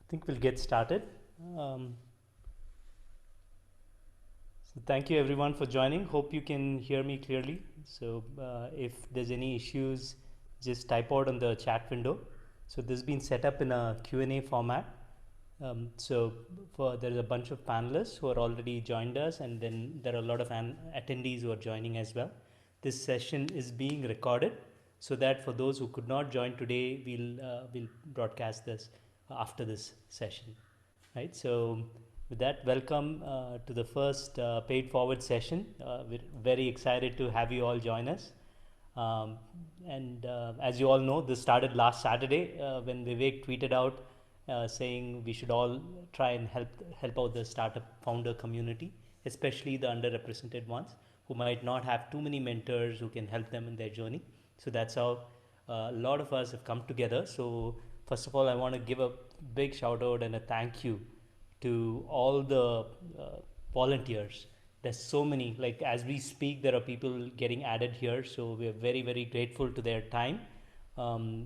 I think we'll get started. Um, so thank you everyone for joining. Hope you can hear me clearly. So if there's any issues, just type out on the chat window. So this has been set up in a Q&A format. So there's a bunch of panelists who are already joined us, and then there are a lot of attendees who are joining as well. This session is being recorded so that for those who could not join today, we'll broadcast this after this session, right? So with that, welcome to the first paid forward session. We're very excited to have you all join us. Um, and as you all know, this started last Saturday when Vivek tweeted out saying we should all try and help out the startup founder community, especially the underrepresented ones who might not have too many mentors who can help them in their journey. So that's how a lot of us have come together. So first of all, I want to give a big shout out and a thank you to all the volunteers. There's so many, like as we speak there are people getting added here, so we're very grateful to their time.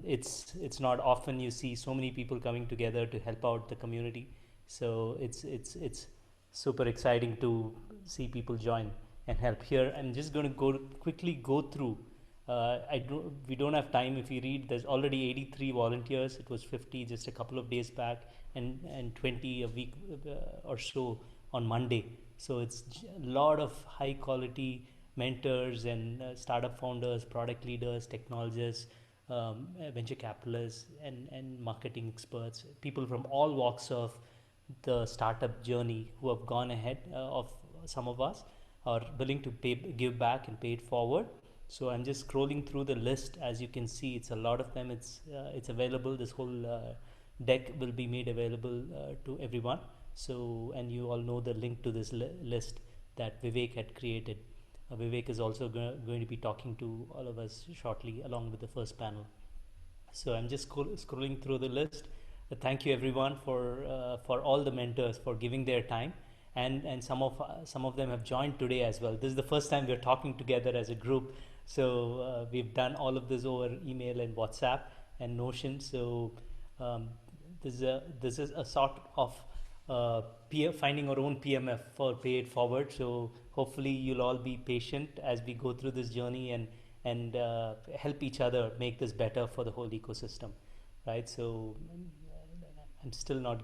It's not often you see so many people coming together to help out the community, so it's super exciting to see people join and help here. I'm just going to quickly go through. We don't have time. If you read, there's already 83 volunteers. It was 50 just a couple of days back, and 20 a week or so on Monday. So it's a lot of high quality mentors and startup founders, product leaders, technologists, venture capitalists, and marketing experts, people from all walks of the startup journey who have gone ahead of some of us are willing to give back and pay it forward. So I'm just scrolling through the list. As you can see, it's a lot of them. It's available. This whole deck will be made available to everyone. So, and you all know the link to this list that Vivek had created. Vivek is also going to be talking to all of us shortly along with the first panel. So I'm just scrolling through the list. Thank you everyone for all the mentors for giving their time, and some of them have joined today as well. This is the first time we're talking together as a group. So we've done all of this over email and WhatsApp and Notion. So um, this is a sort of finding our own PMF for Pay It Forward. So hopefully you'll all be patient as we go through this journey and help each other make this better for the whole ecosystem, right? So I'm still not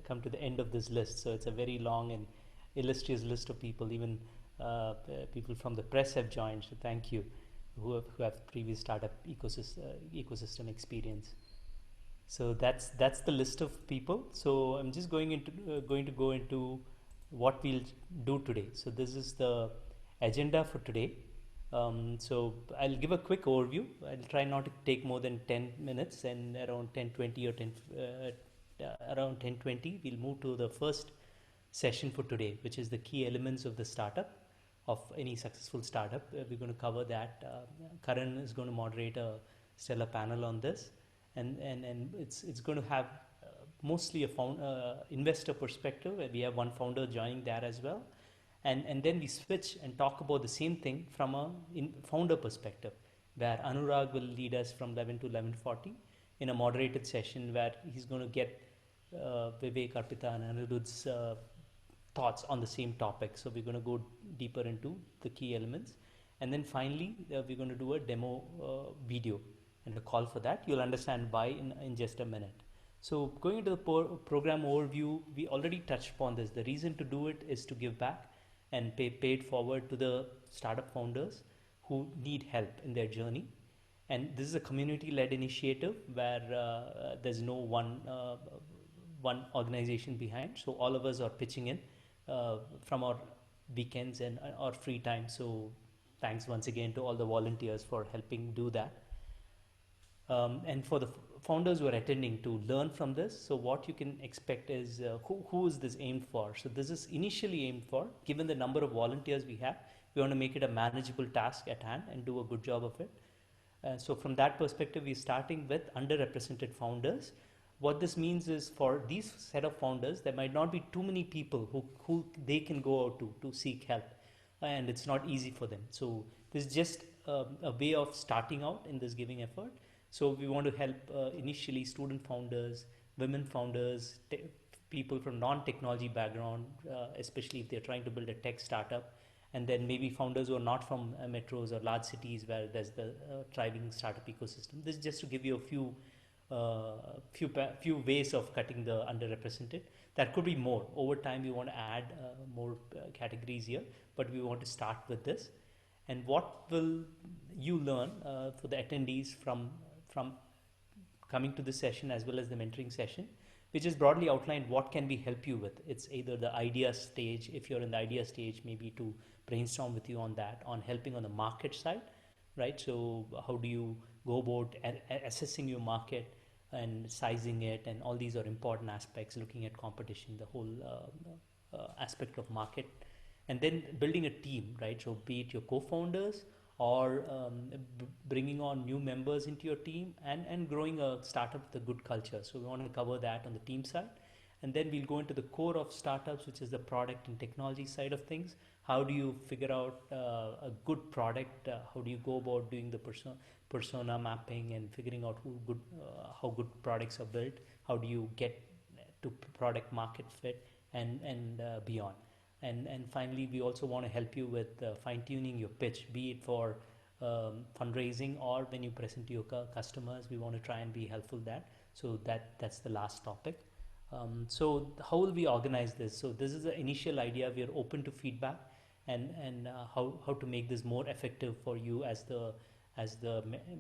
come to the end of this list. So it's a very long and illustrious list of people. Even people from the press have joined. So thank you, who have previous startup ecosystem experience. So that's the list of people. So I'm just going to go into what we'll do today. So this is the agenda for today. So I'll give a quick overview. I'll try not to take more than 10 minutes, and around 10:20 or 10 around 10:20 we'll move to the first session for today, which is the key elements of the startup, of any successful startup. We're going to cover that. Karan is going to moderate a stellar panel on this, and it's going to have mostly a investor perspective. We have one founder joining that as well, and then we switch and talk about the same thing from a founder perspective, where Anurag will lead us from 11 to 11:40 in a moderated session where he's going to get Vivek, Arpita, and Anirudh's thoughts on the same topic. So we're going to go deeper into the key elements, and then finally we're going to do a demo video and a call for that. You'll understand why in just a minute. So going into the program overview, we already touched upon this. The reason to do it is to give back and pay it forward to the startup founders who need help in their journey. And this is a community-led initiative where there's no one organization behind. So all of us are pitching in from our weekends and our free time. So thanks once again to all the volunteers for helping do that. And for the founders who are attending to learn from this, so what you can expect is who is this aimed for? So this is initially aimed for, given the number of volunteers we have, we want to make it a manageable task at hand and do a good job of it. So from that perspective, we're starting with underrepresented founders. What this means is, for these set of founders, there might not be too many people who they can go out to seek help, and it's not easy for them. So this is just a way of starting out in this giving effort. So we want to help initially student founders, women founders, people from non-technology background, especially if they're trying to build a tech startup, and then maybe founders who are not from metros or large cities where there's the thriving startup ecosystem. This is just to give you a few ways of cutting the underrepresented. There could be more. Over time, we want to add more categories here, but we want to start with this. And what will you learn for the attendees from coming to this session as well as the mentoring session, which is broadly outlined what can we help you with. It's either the idea stage, if you're in the idea stage, maybe to brainstorm with you on that, on helping on the market side, right? So how do you go about assessing your market and sizing it, and all these are important aspects, looking at competition, the whole aspect of market, and then building a team, right? So be it your co-founders or bringing on new members into your team, and growing a startup with a good culture. So we want to cover that on the team side. And then we'll go into the core of startups, which is the product and technology side of things. How do you figure out a good product? How do you go about doing the persona mapping and figuring out how good products are built? How do you get to product market fit and beyond? And finally, we also want to help you with fine-tuning your pitch, be it for fundraising or when you present to your customers. We want to try and be helpful there. So that's the last topic. So how will we organize this? So this is the initial idea. We are open to feedback and how to make this more effective for you as the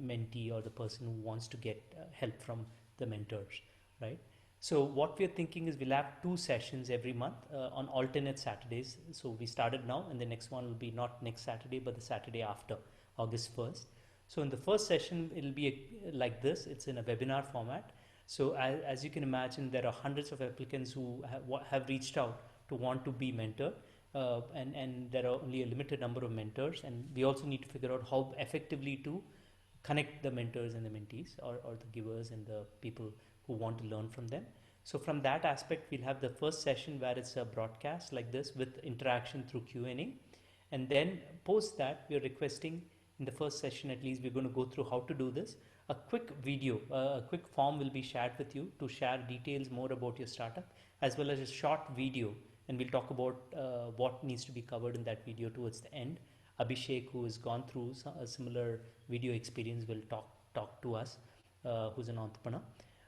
mentee or the person who wants to get help from the mentors, right? So what we're thinking is we'll have 2 sessions every month on alternate Saturdays. So we started now, and the next one will be not next Saturday, but the Saturday after, August 1st. So in the first session, it'll be like this. It's in a webinar format. So as you can imagine, there are hundreds of applicants who have reached out to want to be mentored. And there are only a limited number of mentors. And we also need to figure out how effectively to connect the mentors and the mentees, or the givers and the people who want to learn from them. So from that aspect, we'll have the first session where it's a broadcast like this with interaction through Q&A. And then post that, we're requesting in the first session, at least, we're going to go through how to do this. A quick video, a quick form will be shared with you to share details more about your startup, as well as a short video. And we'll talk about what needs to be covered in that video towards the end. Abhishek, who has gone through a video experience, will talk to us, who's an entrepreneur.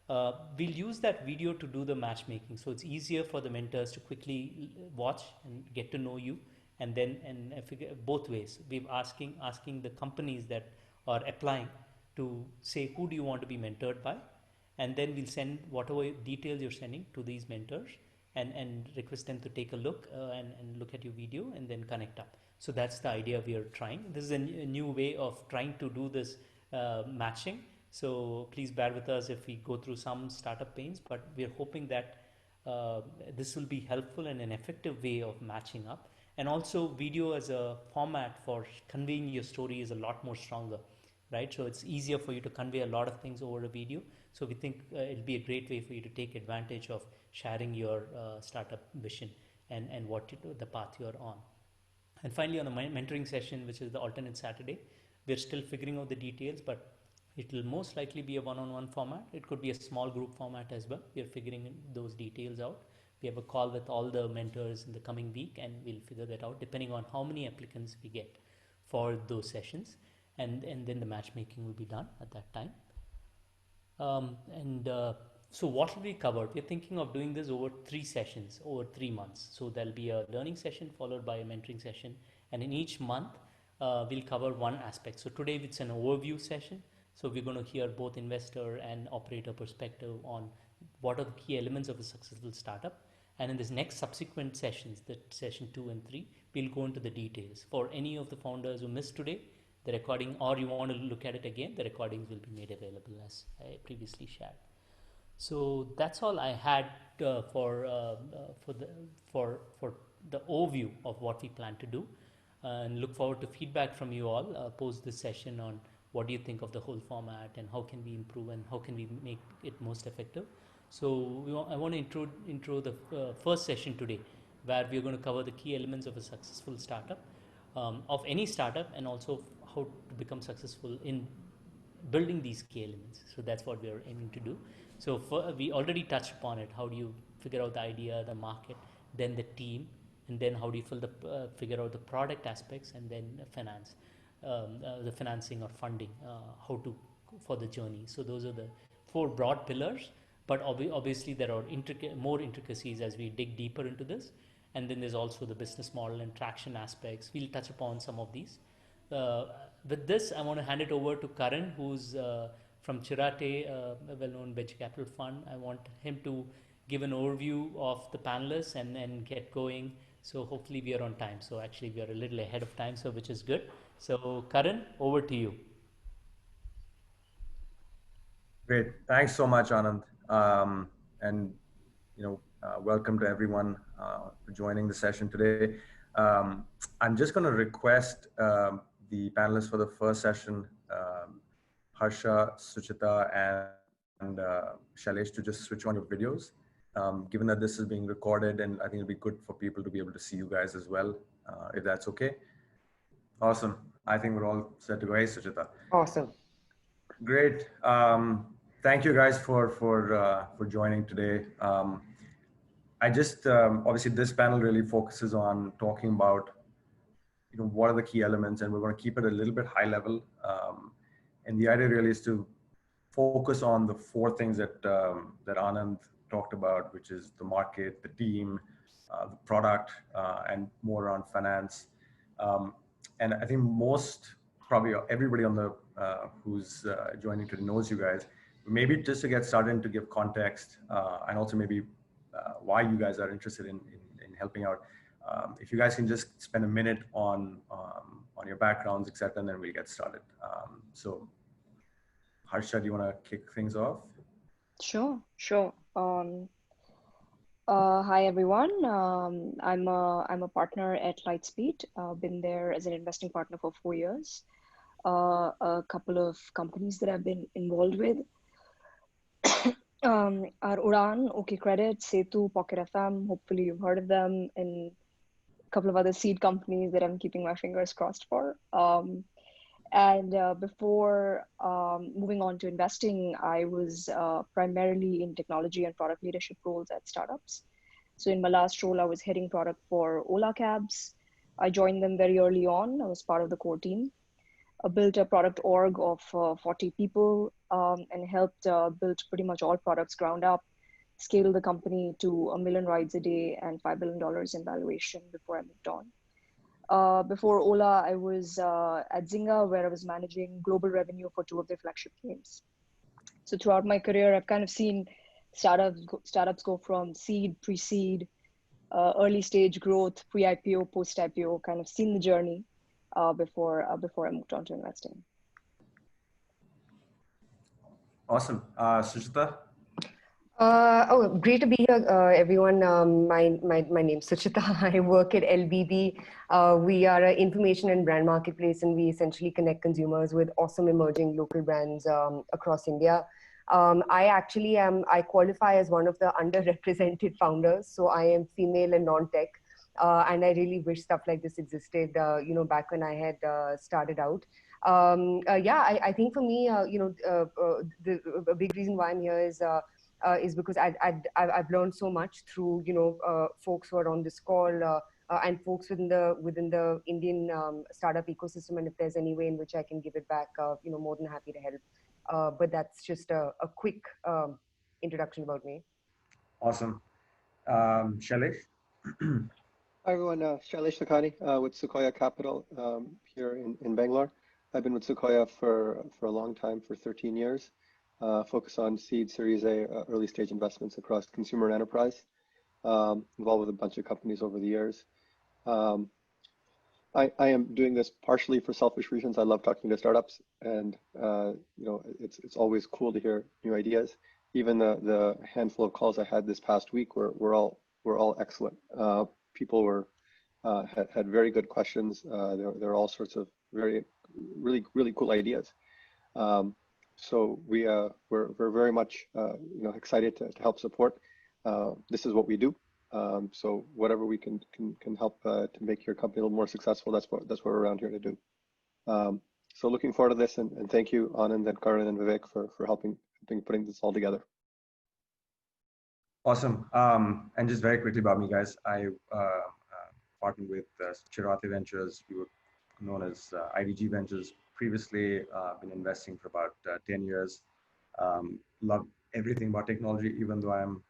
We'll use that video to do the matchmaking, so it's easier for the mentors to quickly watch and get to know you, and then figure both ways. We're asking the companies that are applying to say who do you want to be mentored by, and then we'll send whatever details you're sending to these mentors and request them to take a look and look at your video and then connect up. So that's the idea we are trying. This is a new way of trying to do this matching. So please bear with us if we go through some startup pains, but we're hoping that this will be helpful and an effective way of matching up. And also video as a format for conveying your story is a lot more stronger, right? So it's easier for you to convey a lot of things over a video. So we think it'll be a great way for you to take advantage of sharing your startup vision and the path you're on. And finally, on the mentoring session, which is the alternate Saturday, we're still figuring out the details, but it will most likely be a one-on-one format. It could be a small group format as well. We're figuring those details out. We have a call with all the mentors in the coming week, and we'll figure that out depending on how many applicants we get for those sessions. And then the matchmaking will be done at that time. So what will we cover? We're thinking of doing this over 3 sessions, over 3 months. So there'll be a learning session followed by a mentoring session. And in each month, we'll cover one aspect. So today it's an overview session. So we're going to hear both investor and operator perspective on what are the key elements of a successful startup. And in this next subsequent sessions, the session 2 and 3, we'll go into the details. For any of the founders who missed today, the recording, or you want to look at it again, the recordings will be made available as I previously shared. So that's all I had for the overview of what we plan to do, and look forward to feedback from you all post this session on what do you think of the whole format and how can we improve and how can we make it most effective. So I want to intro the first session today, where we're going to cover the key elements of a successful startup, of any startup, and also how to become successful in building these key elements. So that's what we are aiming to do. So we already touched upon it. How do you figure out the idea, the market, then the team, and then how do you figure out the product aspects, and then the financing or funding, how to for the journey. So those are the four broad pillars. But obviously there are more intricacies as we dig deeper into this. And then there's also the business model and traction aspects. We'll touch upon some of these. Uh, with this, I want to hand it over to Karan, who's from Chirate, a well-known venture capital fund. I want him to give an overview of the panelists and get going. So hopefully we are on time. So actually we are a little ahead of time, so which is good. So Karan, over to you. Great. Thanks so much, Anand. And welcome to everyone for joining the session today. I'm just going to request the panelists for the first session, Harsha, Suchita, and Shailesh, to just switch on your videos. Given that this is being recorded, and I think it'll be good for people to be able to see you guys as well, if that's okay. Awesome. I think we're all set to go. Hey, Suchita. Awesome. Great. Thank you guys for joining today. I just obviously this panel really focuses on talking about what are the key elements, and we're going to keep it a little bit high level. And the idea really is to focus on the four things that that Anand talked about, which is the market, the team, the product, and more around finance. And I think probably everybody on the who's joining today knows you guys. Maybe just to get started, to give context, and also maybe why you guys are interested in helping out. If you guys can just spend a minute on your backgrounds, etc., and then we'll get started. So, Harsha, do you want to kick things off? Sure. Hi everyone. I'm a partner at Lightspeed. Been there as an investing partner for 4 years. A couple of companies that I've been involved with are Udan, OK Credit, Setu, Pocket FM. Hopefully you've heard of them, and a couple of other seed companies that I'm keeping my fingers crossed for. And before moving on to investing, I was primarily in technology and product leadership roles at startups. So in my last role, I was heading product for Ola Cabs. I joined them very early on. I was part of the core team. I built a product org of 40 people and helped build pretty much all products ground up, scale the company to 1 million rides a day and $5 billion in valuation before I moved on. Before Ola, I was at Zynga, where I was managing global revenue for 2 of their flagship games. So throughout my career, I've kind of seen startups go from seed, pre-seed, early stage growth, pre-IPO, post-IPO, kind of seen the journey before I moved on to investing. Awesome. Suchita? Great to be here, everyone. My name's Suchita. I work at LBB. We are an information and brand marketplace, and we essentially connect consumers with awesome emerging local brands across India. I qualify as one of the underrepresented founders. So I am female and non-tech. And I really wish stuff like this existed, back when I had started out. I think for me, the big reason why I'm here is because I've learned so much through folks who are on this call and folks within the Indian startup ecosystem. And if there's any way in which I can give it back, more than happy to help. But that's just a quick introduction about me. Awesome. Shailesh? Hi everyone, Shailesh Lakhani with Sequoia Capital here in Bangalore. I've been with Sequoia for a long time, for 13 years. Focus on seed, Series A, early stage investments across consumer and enterprise. Involved with a bunch of companies over the years. I am doing this partially for selfish reasons. I love talking to startups, and it's always cool to hear new ideas. Even the handful of calls I had this past week were all excellent. People had very good questions. There are all sorts of really cool ideas. So we're very much excited to help support. This is what we do. So whatever we can help to make your company a little more successful, that's what we're around here to do. So looking forward to this, and thank you, Anand and Karan and Vivek for helping putting this all together. Awesome. And just very quickly about me, guys. I partnered with Chirati Ventures. We were known as IDG Ventures previously. Been investing for about 10 years. Love everything about technology, even though I'm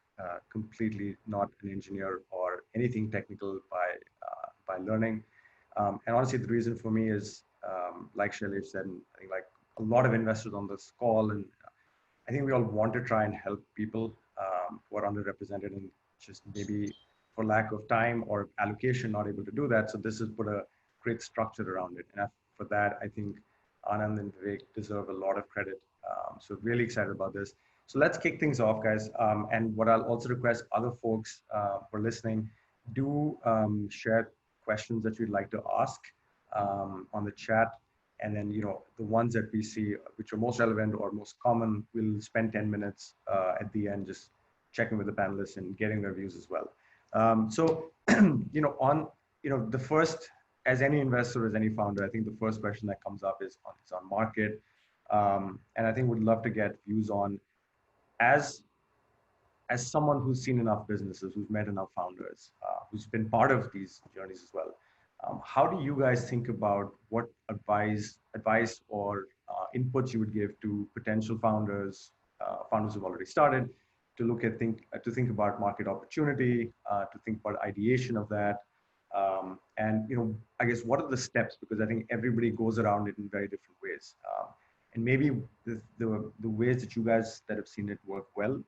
completely not an engineer or anything technical by learning. And honestly, the reason for me is, like Shailesh said, and I think like a lot of investors on this call, and I think we all want to try and help people who are underrepresented and just maybe for lack of time or allocation not able to do that. So this has put a great structure around it. And for that, I think Anand and Vivek deserve a lot of credit. So really excited about this. So let's kick things off, guys. And what I'll also request other folks for listening, do share questions that you'd like to ask on the chat. And then, the ones that we see which are most relevant or most common, we'll spend 10 minutes at the end just checking with the panelists and getting their views as well. So, the first, as any investor, as any founder, I think the first question that comes up is on market. And I think we'd love to get views on, as someone who's seen enough businesses, who's met enough founders, who's been part of these journeys as well. How do you guys think about what advice or inputs you would give to potential founders, founders who've already started, to think about market opportunity, to think about ideation of that, and I guess what are the steps, because I think everybody goes around it in very different ways, and maybe the ways that you guys that have seen it work well,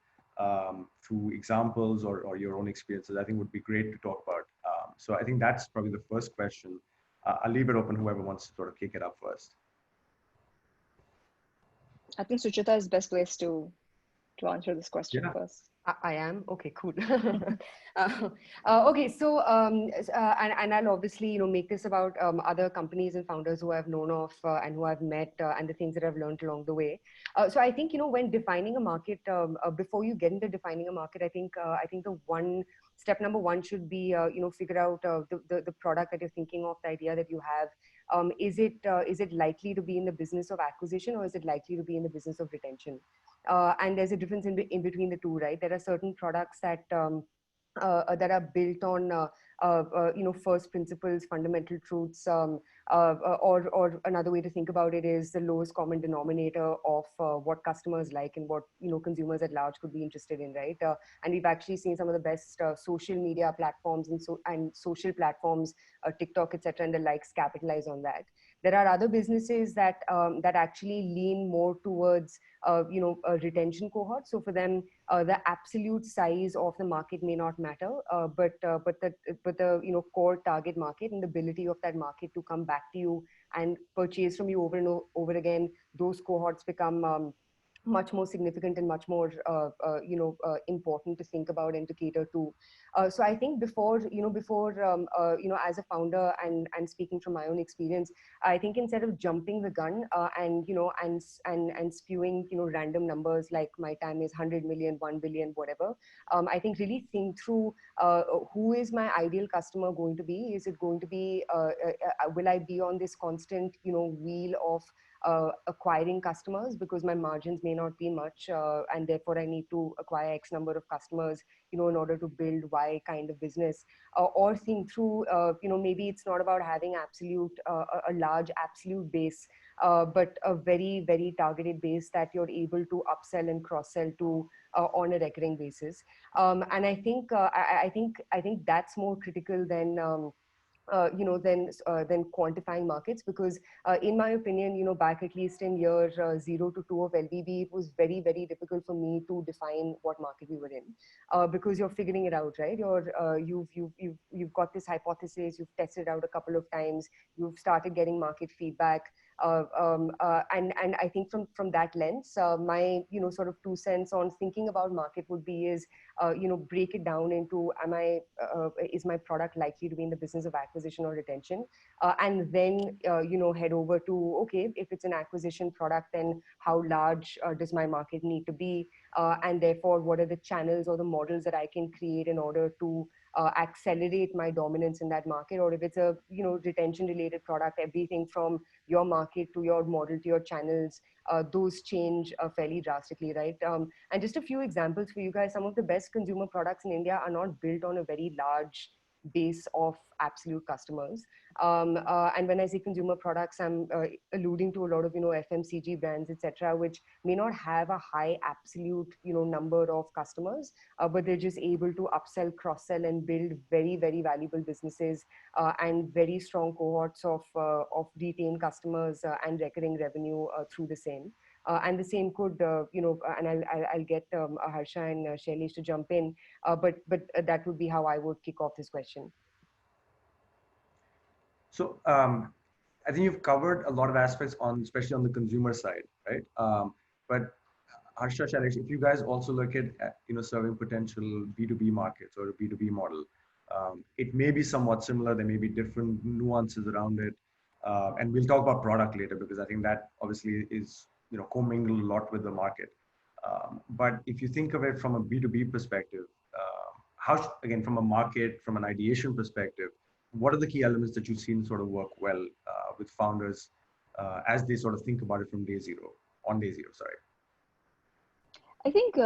through examples or your own experiences, I think would be great to talk about. So I think that's probably the first question. I'll leave it open, whoever wants to sort of kick it up first. I think Suchita is best placed to answer this question first. I am? Okay, cool. Okay, so, and I'll obviously, make this about other companies and founders who I've known of and who I've met and the things that I've learned along the way. So I think, when defining a market, before you get into defining a market, I think step number one should be, figure out the product that you're thinking of, the idea that you have. Is it likely to be in the business of acquisition, or is it likely to be in the business of retention? And there's a difference in between the two, right? There are certain products that are built on first principles, fundamental truths, or another way to think about it is the lowest common denominator of what customers like and what consumers at large could be interested in, right? And we've actually seen some of the best social media platforms and social platforms, TikTok, etc., and the likes capitalize on that. There are other businesses that actually lean more towards a retention cohort. So for them, the absolute size of the market may not matter, but the core target market and the ability of that market to come back to you and purchase from you over and over again, those cohorts become much more significant and much more important to think about and to cater to. So I think before as a founder and speaking from my own experience, I think instead of jumping the gun and spewing random numbers like my time is 100 million, 1 billion, whatever, I think really think through who is my ideal customer going to be. Is it going to be will I be on this constant wheel of acquiring customers because my margins may not be much, and therefore I need to acquire X number of customers, in order to build Y kind of business, or think through, maybe it's not about having a large absolute base, but a very, very targeted base that you're able to upsell and cross-sell to on a recurring basis. And I think that's more critical than than quantifying markets, because in my opinion, back at least in year 0 to 2 of LBB, it was very, very difficult for me to define what market we were in, because you're figuring it out, right? You've got this hypothesis, you've tested it out a couple of times, you've started getting market feedback, and I think from that lens, my sort of 2 cents on thinking about market would be is break it down into is my product likely to be in the business of acquisition or retention, and then head over to, okay, if it's an acquisition product, then how large does my market need to be, and therefore what are the channels or the models that I can create in order to accelerate my dominance in that market. Or if it's a retention related product, everything from your market to your model to your channels, those change fairly drastically, right? And just a few examples for you guys. Some of the best consumer products in India are not built on a very large base of absolute customers. And when I say consumer products, I'm alluding to a lot of FMCG brands, etc., which may not have a high absolute number of customers, but they're just able to upsell, cross-sell, and build very, very valuable businesses and very strong cohorts of retained customers and recurring revenue through the same. And the same could, and I'll get Harsha and Shailesh to jump in, but that would be how I would kick off this question. So I think you've covered a lot of aspects especially on the consumer side, right? But Harsha, Shailesh, if you guys also look at serving potential B2B markets or a B2B model, it may be somewhat similar. There may be different nuances around it, and we'll talk about product later because I think that obviously is commingled a lot with the market. But if you think of it from a B2B perspective, again, from a market, from an ideation perspective, what are the key elements that you've seen sort of work well with founders as they sort of think about it from day zero, sorry? I think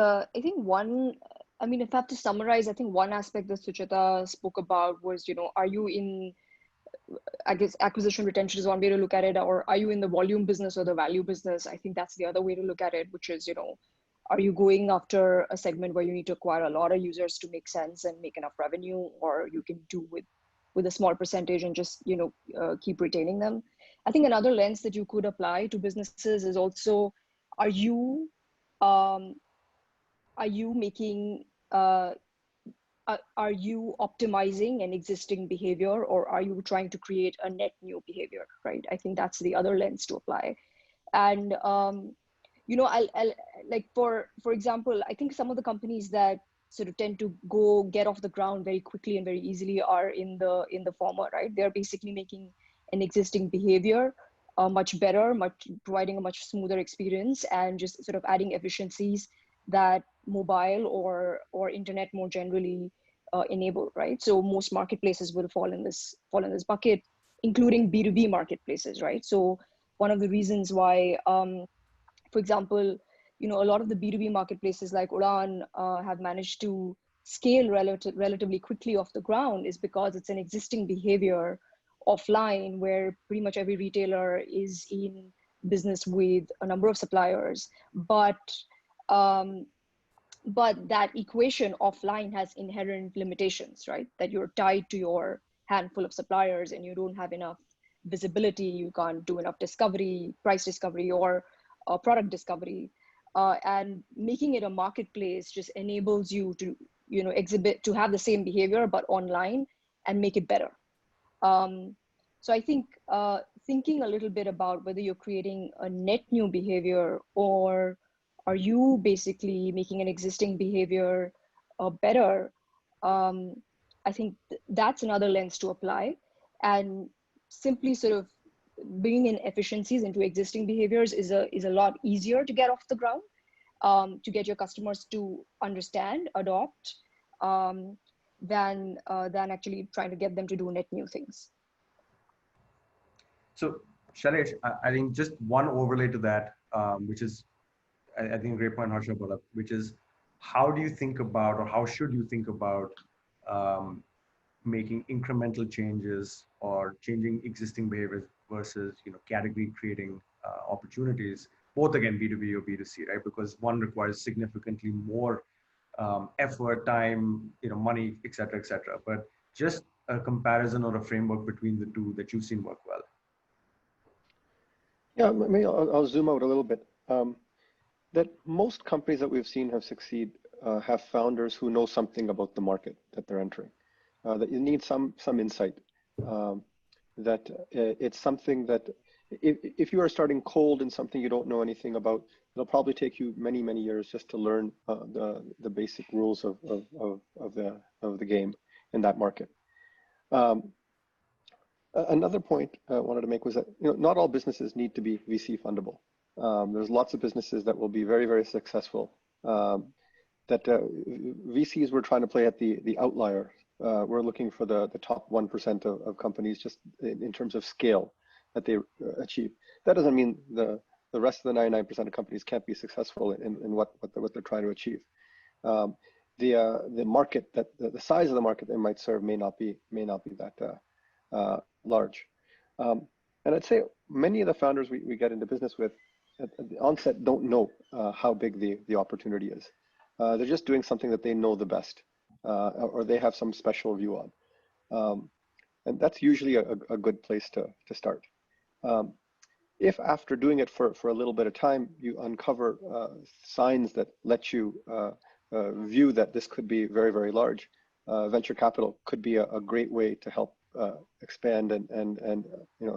one, I mean, if I have to summarize, I think one aspect that Suchita spoke about was, are you in, I guess, acquisition retention is one way to look at it, or are you in the volume business or the value business? I think that's the other way to look at it, which is, are you going after a segment where you need to acquire a lot of users to make sense and make enough revenue, or you can do with a small percentage and just, keep retaining them? I think another lens that you could apply to businesses is also, are you making, are you optimizing an existing behavior, or are you trying to create a net new behavior, right? I think that's the other lens to apply. And, I'll like, for example, I think some of the companies that sort of tend to get off the ground very quickly and very easily are in the former, right? They're basically making an existing behavior much better, providing a much smoother experience, and just sort of adding efficiencies that mobile or internet more generally enable, right? So most marketplaces will fall in this bucket, including B2B marketplaces, right? So one of the reasons why, for example, a lot of the B2B marketplaces like Udaan have managed to scale relatively quickly off the ground is because it's an existing behavior offline where pretty much every retailer is in business with a number of suppliers, but that equation offline has inherent limitations, right? That you're tied to your handful of suppliers and you don't have enough visibility, you can't do enough discovery, price discovery, or product discovery. And making it a marketplace just enables you to, to have the same behavior, but online, and make it better. So I think thinking a little bit about whether you're creating a net new behavior, or are you basically making an existing behavior better? I think that's another lens to apply, and simply sort of bringing in efficiencies into existing behaviors is a lot easier to get off the ground, to get your customers to understand, adopt, than actually trying to get them to do net new things. So Shailesh, I think just one overlay to that, which is, I think a great point Harsha brought up, which is how do you think about, or how should you think about making incremental changes or changing existing behaviors versus category creating opportunities, both again B2B or B2C, right? Because one requires significantly more effort, time, money, et cetera, but just a comparison or a framework between the two that you've seen work well. Yeah, maybe I'll zoom out a little bit. That most companies that we've seen have founders who know something about the market that they're entering. That you need some insight. That it's something that if you are starting cold in something you don't know anything about, it'll probably take you many, many years just to learn the basic rules of the game in that market. Another point I wanted to make was that not all businesses need to be VC fundable. There's lots of businesses that will be very, very successful that VCs were trying to play at the outlier. We're looking for the top 1% of companies just in terms of scale that they achieve. That doesn't mean the rest of the 99% of companies can't be successful in what they're trying to achieve. The market that the size of the market they might serve may not be that large. And I'd say many of the founders we get into business with at the onset don't know how big the opportunity is. They're just doing something that they know the best, or they have some special view on. And that's usually a good place to start. If after doing it for a little bit of time, you uncover signs that let you view that this could be very, very large, venture capital could be a great way to help expand and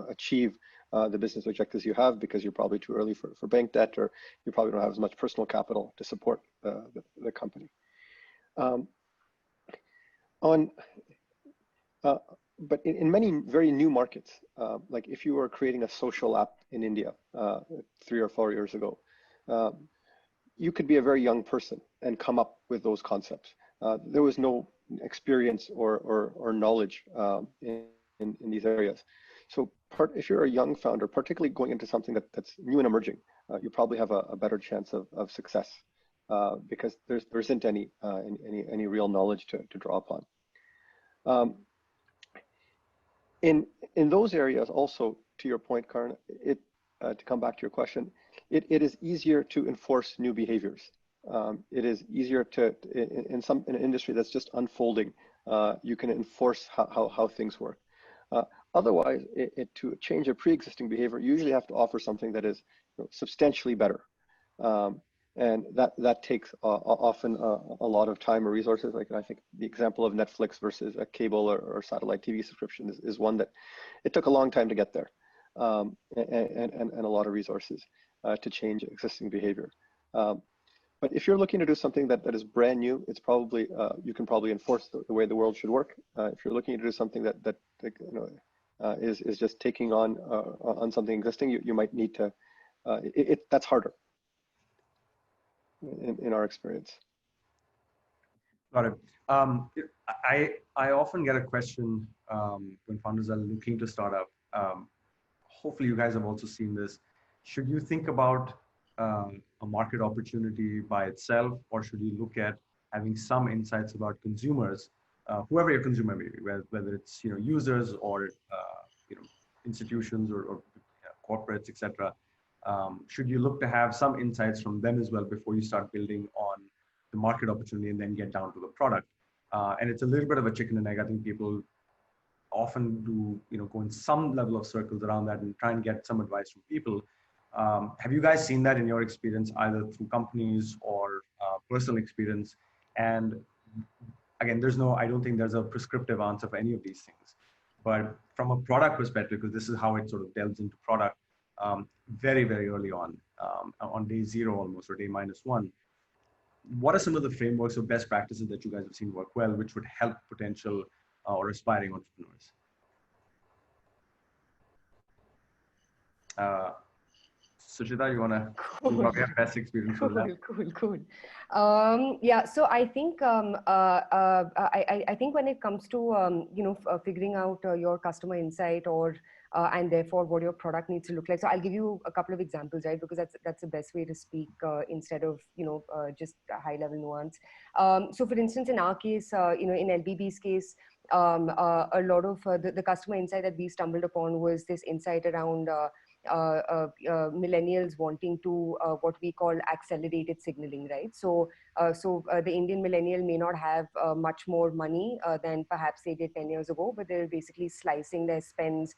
achieve the business objectives you have, because you're probably too early for bank debt, or you probably don't have as much personal capital to support the company. But in many very new markets, like if you were creating a social app in India 3 or 4 years ago, you could be a very young person and come up with those concepts. There was no experience or knowledge in these areas. So if you're a young founder, particularly going into something that's new and emerging, you probably have a better chance of success because there isn't any real knowledge to draw upon. In those areas, also to your point, Karan, to come back to your question, it is easier to enforce new behaviors. It is easier to in an industry that's just unfolding. You can enforce how things work. Otherwise, to change a pre-existing behavior, you usually have to offer something that is substantially better. And that takes often a lot of time or resources. Like I think the example of Netflix versus a cable or satellite TV subscription is one that it took a long time to get there, and a lot of resources to change existing behavior. But if you're looking to do something that is brand new, it's probably you can probably enforce the way the world should work. If you're looking to do something that is just taking on something existing, you might need to. That's harder. In our experience. Got it. I often get a question when founders are looking to start up. Hopefully you guys have also seen this. Should you think about a market opportunity by itself, or should you look at having some insights about consumers, whoever your consumer may be, whether it's users or institutions or corporates, etc. Should you look to have some insights from them as well before you start building on the market opportunity and then get down to the product? And it's a little bit of a chicken and egg. I think people often do, go in some level of circles around that and try and get some advice from people. Have you guys seen that in your experience, either through companies or personal experience? And again, I don't think there's a prescriptive answer for any of these things. But from a product perspective, because this is how it sort of delves into product, very, very early on day 0 almost, or day -1, what are some of the frameworks or best practices that you guys have seen work well, which would help potential or aspiring entrepreneurs? Suchita, you probably have best experience with that. Cool. Yeah, so I think I think when it comes to figuring out your customer insight or and therefore what your product needs to look like. So I'll give you a couple of examples, right? Because that's the best way to speak instead of just a high level nuance. So for instance, in our case, in LBB's case, a lot of the customer insight that we stumbled upon was this insight around millennials wanting to what we call accelerated signaling, right? So the Indian millennial may not have much more money than perhaps they did 10 years ago, but they're basically slicing their spends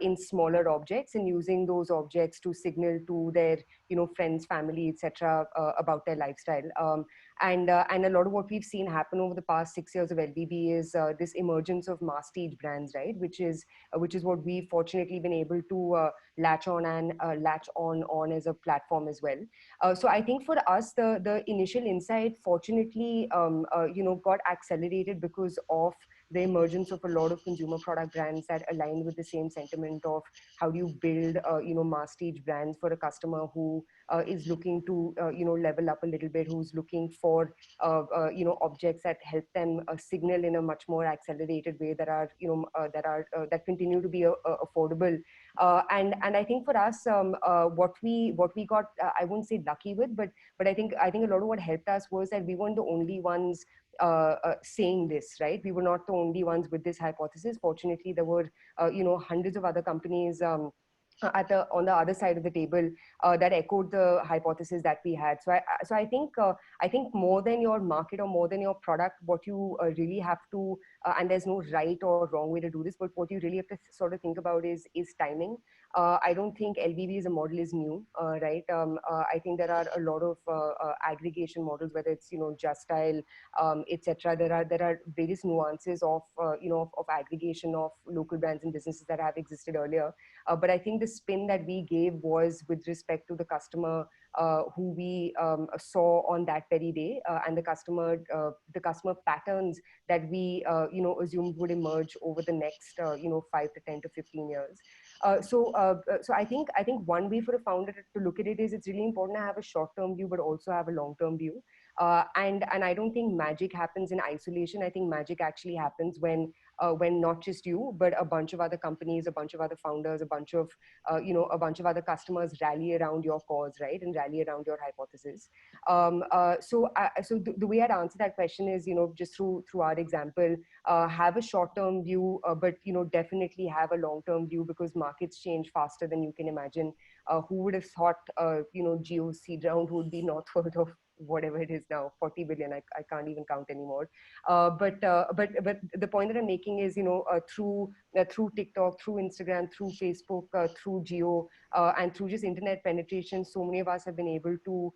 in smaller objects and using those objects to signal to their friends, family, etc. About their lifestyle. And a lot of what we've seen happen over the past 6 years of LBB is this emergence of masstige brands, right? Which is what we've fortunately been able to latch on as a platform as well. So I think for us, the initial insight fortunately got accelerated because of the emergence of a lot of consumer product brands that align with the same sentiment of how do you build, masstige brands for a customer who is looking to, level up a little bit, who's looking for, objects that help them signal in a much more accelerated way that are, that continue to be affordable. And I think for us, what we got, I wouldn't say lucky with, but I think a lot of what helped us was that we weren't the only ones saying this, right? We were not the only ones with this hypothesis. Fortunately, there were hundreds of other companies on the other side of the table that echoed the hypothesis that we had. So I think more than your market or more than your product, what you really have to, and there's no right or wrong way to do this, but what you really have to sort of think about is timing. I don't think LBB as a model is new, right? I think there are a lot of aggregation models, whether it's Just Style, etc. There are various nuances of of aggregation of local brands and businesses that have existed earlier. But I think the spin that we gave was with respect to the customer who we saw on that very day, and the customer patterns that we assumed would emerge over the next 5 to 10 to 15 years. So I think one way for a founder to look at it is it's really important to have a short-term view, but also have a long-term view. And I don't think magic happens in isolation. I think magic actually happens when not just you, but a bunch of other companies, a bunch of other founders, a bunch of other customers rally around your cause, right, and rally around your hypothesis. So the way I'd answer that question is, just through our example, have a short-term view, but definitely have a long-term view, because markets change faster than you can imagine. Who would have thought, Jio's seed round would be northward of whatever it is now, 40 billion. I can't even count anymore. But the point that I'm making is, through TikTok, through Instagram, through Facebook, through Jio, and through just internet penetration, so many of us have been able to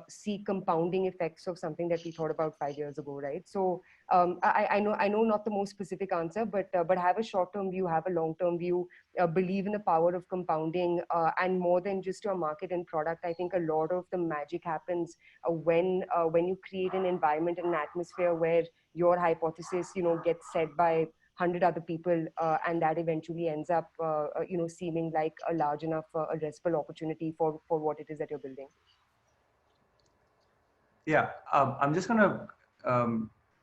see compounding effects of something that we thought about 5 years ago, right? So I know not the most specific answer, but have a short-term view, have a long-term view, believe in the power of compounding, and more than just your market and product. I think a lot of the magic happens when you create an environment and an atmosphere where your hypothesis, gets said by 100 other people, and that eventually ends up, seeming like a large enough addressable opportunity for what it is that you're building. Yeah, I'm just gonna,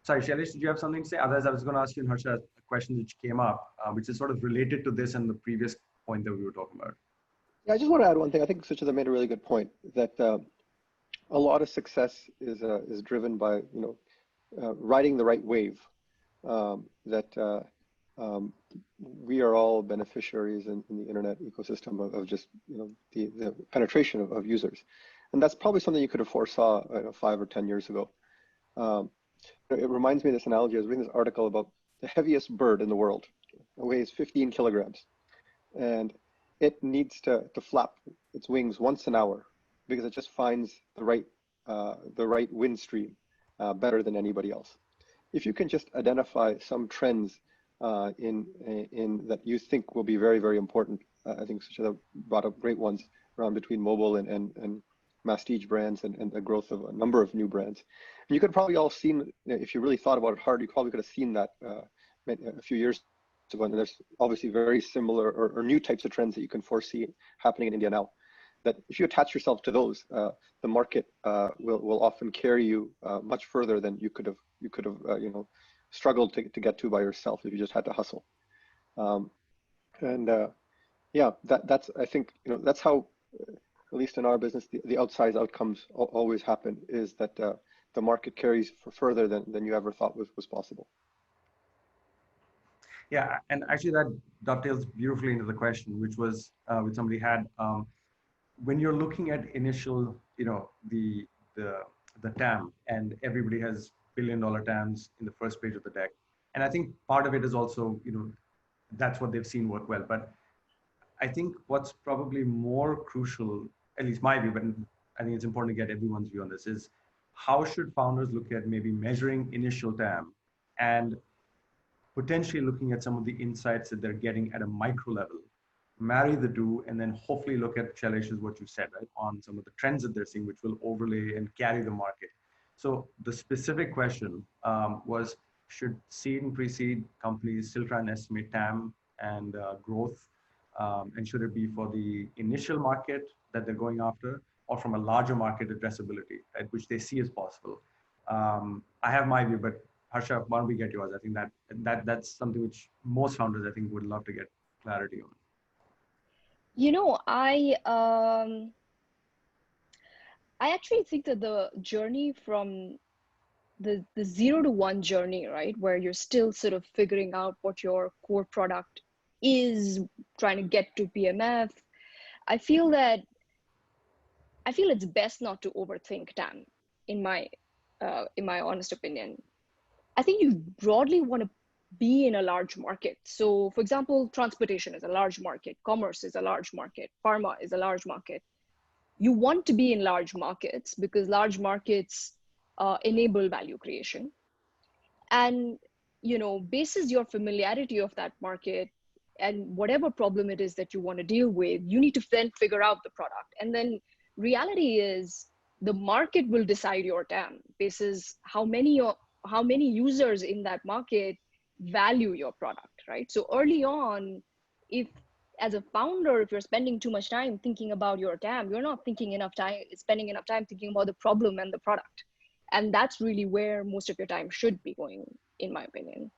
sorry, Shailesh, did you have something to say? Otherwise, I was gonna ask you and Harsha a question which came up, which is sort of related to this and the previous point that we were talking about. Yeah, I just want to add one thing. I think Suchita made a really good point that a lot of success is driven by riding the right wave. That we are all beneficiaries in the internet ecosystem of just the penetration of users, and that's probably something you could have foresaw 5 or 10 years ago. It reminds me of this analogy. I was reading this article about the heaviest bird in the world. It weighs 15 kilograms, and it needs to flap its wings once an hour because it just finds the right wind stream better than anybody else. If you can just identify some trends in that you think will be very, very important, I think Suchita brought up great ones around between mobile and masstige brands and the growth of a number of new brands. And you could probably all seen, if you really thought about it hard, you probably could have seen that a few years ago. And there's obviously very similar or new types of trends that you can foresee happening in India now. That if you attach yourself to those, the market will often carry you much further than you could have struggled to get to by yourself if you just had to hustle. Yeah, that's I think that's how, at least in our business, the outsized outcomes always happen. Is that the market carries for further than you ever thought was possible. Yeah, and actually that dovetails beautifully into the question, which was which somebody had. When you're looking at initial, the TAM, and everybody has billion-dollar TAMs in the first page of the deck, and I think part of it is also, that's what they've seen work well. But I think what's probably more crucial, at least my view, but I think it's important to get everyone's view on this, is how should founders look at maybe measuring initial TAM and potentially looking at some of the insights that they're getting at a micro level, marry the two, and then hopefully look at, Shailesh, is what you said, right, on some of the trends that they're seeing, which will overlay and carry the market. So the specific question was, should seed and pre-seed companies still try and estimate TAM and growth? And should it be for the initial market that they're going after, or from a larger market addressability, right, which they see as possible? I have my view, but Harsha, why don't we get yours? I think that's something which most founders, I think, would love to get clarity on. You know, I actually think that the journey from the 0 to 1 journey, right, where you're still sort of figuring out what your core product is, trying to get to PMF, I feel it's best not to overthink TAM, in my honest opinion. I think you broadly want to be in a large market. So for example, transportation is a large market, commerce is a large market, pharma is a large market. You want to be in large markets because large markets enable value creation. And, you know, basis your familiarity of that market and whatever problem it is that you want to deal with, you need to then figure out the product. And then reality is the market will decide your TAM basis how many users in that market value your product, right? So early on, if as a founder, if you're spending too much time thinking about your TAM, you're not spending enough time thinking about the problem and the product. And that's really where most of your time should be going, in my opinion.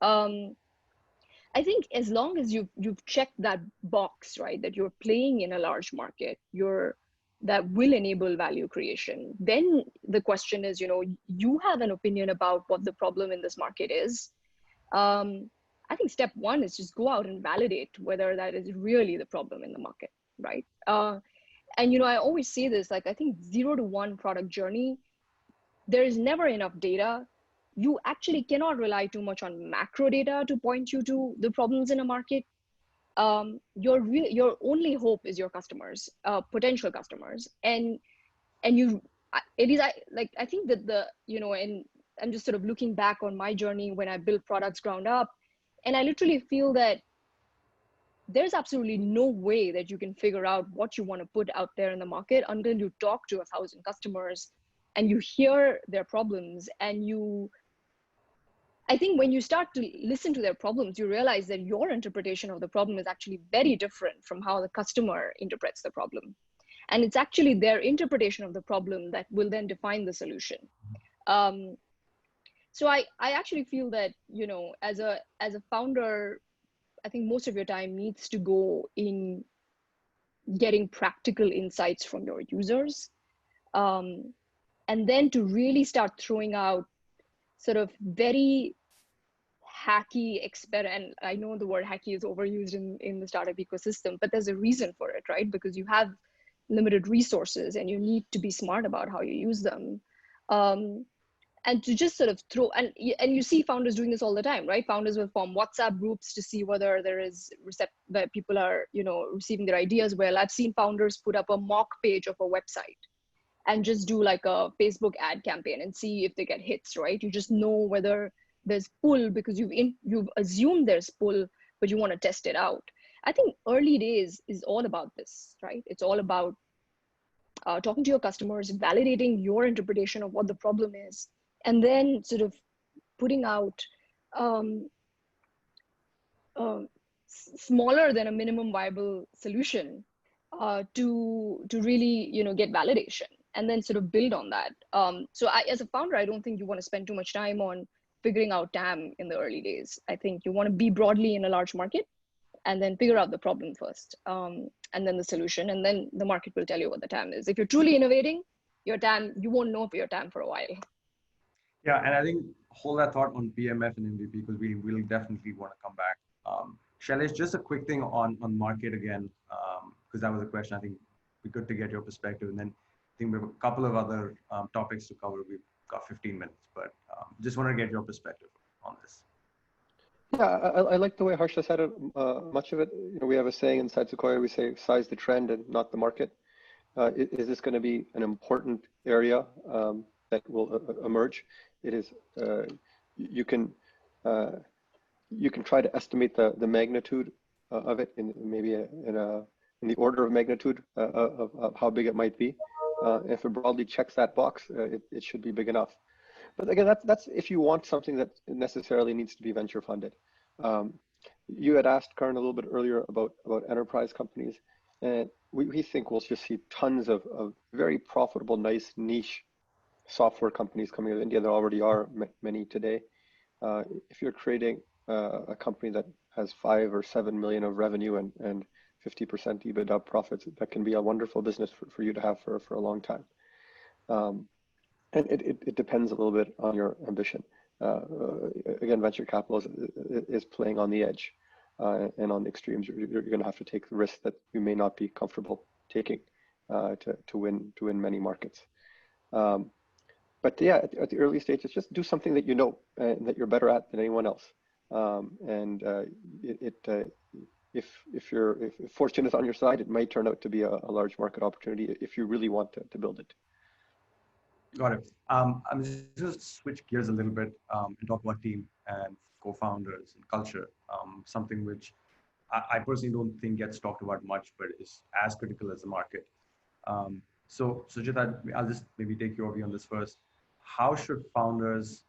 I think as long as you've checked that box, right, that you're playing in a large market, that will enable value creation, then the question is, you know, you have an opinion about what the problem in this market is. I think step one is just go out and validate whether that is really the problem in the market, right? And, you know, I always say this, like, I think 0 to 1 product journey, there is never enough data. You actually cannot rely too much on macro data to point you to the problems in a market. Your only hope is your customers, potential customers. And I think that and I'm just sort of looking back on my journey when I built products ground up, and I literally feel that there's absolutely no way that you can figure out what you want to put out there in the market until you talk to 1,000 customers and you hear their problems. And I think when you start to listen to their problems, you realize that your interpretation of the problem is actually very different from how the customer interprets the problem. And it's actually their interpretation of the problem that will then define the solution. So I actually feel that, you know, as a founder, I think most of your time needs to go in getting practical insights from your users. And then to really start throwing out sort of very hacky experiment. I know the word hacky is overused in the startup ecosystem, but there's a reason for it, right? Because you have limited resources and you need to be smart about how you use them. And to just sort of throw, and you see founders doing this all the time, right? Founders will form WhatsApp groups to see whether there is that people are, you know, receiving their ideas well. I've seen founders put up a mock page of a website and just do like a Facebook ad campaign and see if they get hits, right? You just know whether there's pull because you've assumed there's pull, but you want to test it out. I think early days is all about this, right? It's all about talking to your customers, validating your interpretation of what the problem is, and then sort of putting out smaller than a minimum viable solution to really, you know, get validation and then sort of build on that. So as a founder, I don't think you want to spend too much time on figuring out TAM in the early days. I think you want to be broadly in a large market and then figure out the problem first, and then the solution, and then the market will tell you what the TAM is. If you're truly innovating, your TAM, you won't know for your TAM for a while. Yeah, and I think hold that thought on PMF and MVP because we will definitely want to come back. Shailesh, just a quick thing on market again, because that was a question. I think it'd be good to get your perspective, and then I think we have a couple of other topics to cover. We've got 15 minutes, but just want to get your perspective on this. Yeah, I like the way Harsha said it. Much of it, you know, we have a saying inside Sequoia, we say size the trend and not the market. Is this going to be an important area that will emerge? It is. You can try to estimate the magnitude of it in maybe in the order of magnitude of how big it might be. If it broadly checks that box, it should be big enough. But again, that's if you want something that necessarily needs to be venture funded. Um, you had asked Karan a little bit earlier about enterprise companies, and we think we'll just see tons of very profitable, nice niche software companies coming out of India. There already are many today. If you're creating a company that has 5 or 7 million of revenue and 50% EBITDA profits, that can be a wonderful business for you to have for a long time. And it depends a little bit on your ambition. Again, venture capital is playing on the edge and on the extremes. You're going to have to take the risk that you may not be comfortable taking to win many markets. But yeah, at the early stages, just do something that you know and that you're better at than anyone else. If fortune is on your side, it might turn out to be a large market opportunity if you really want to build it. Got it. I'm just going to switch gears a little bit and talk about team and co-founders and culture, something which I personally don't think gets talked about much, but is as critical as the market. So Sujita, I'll just maybe take your view on this first. How should founders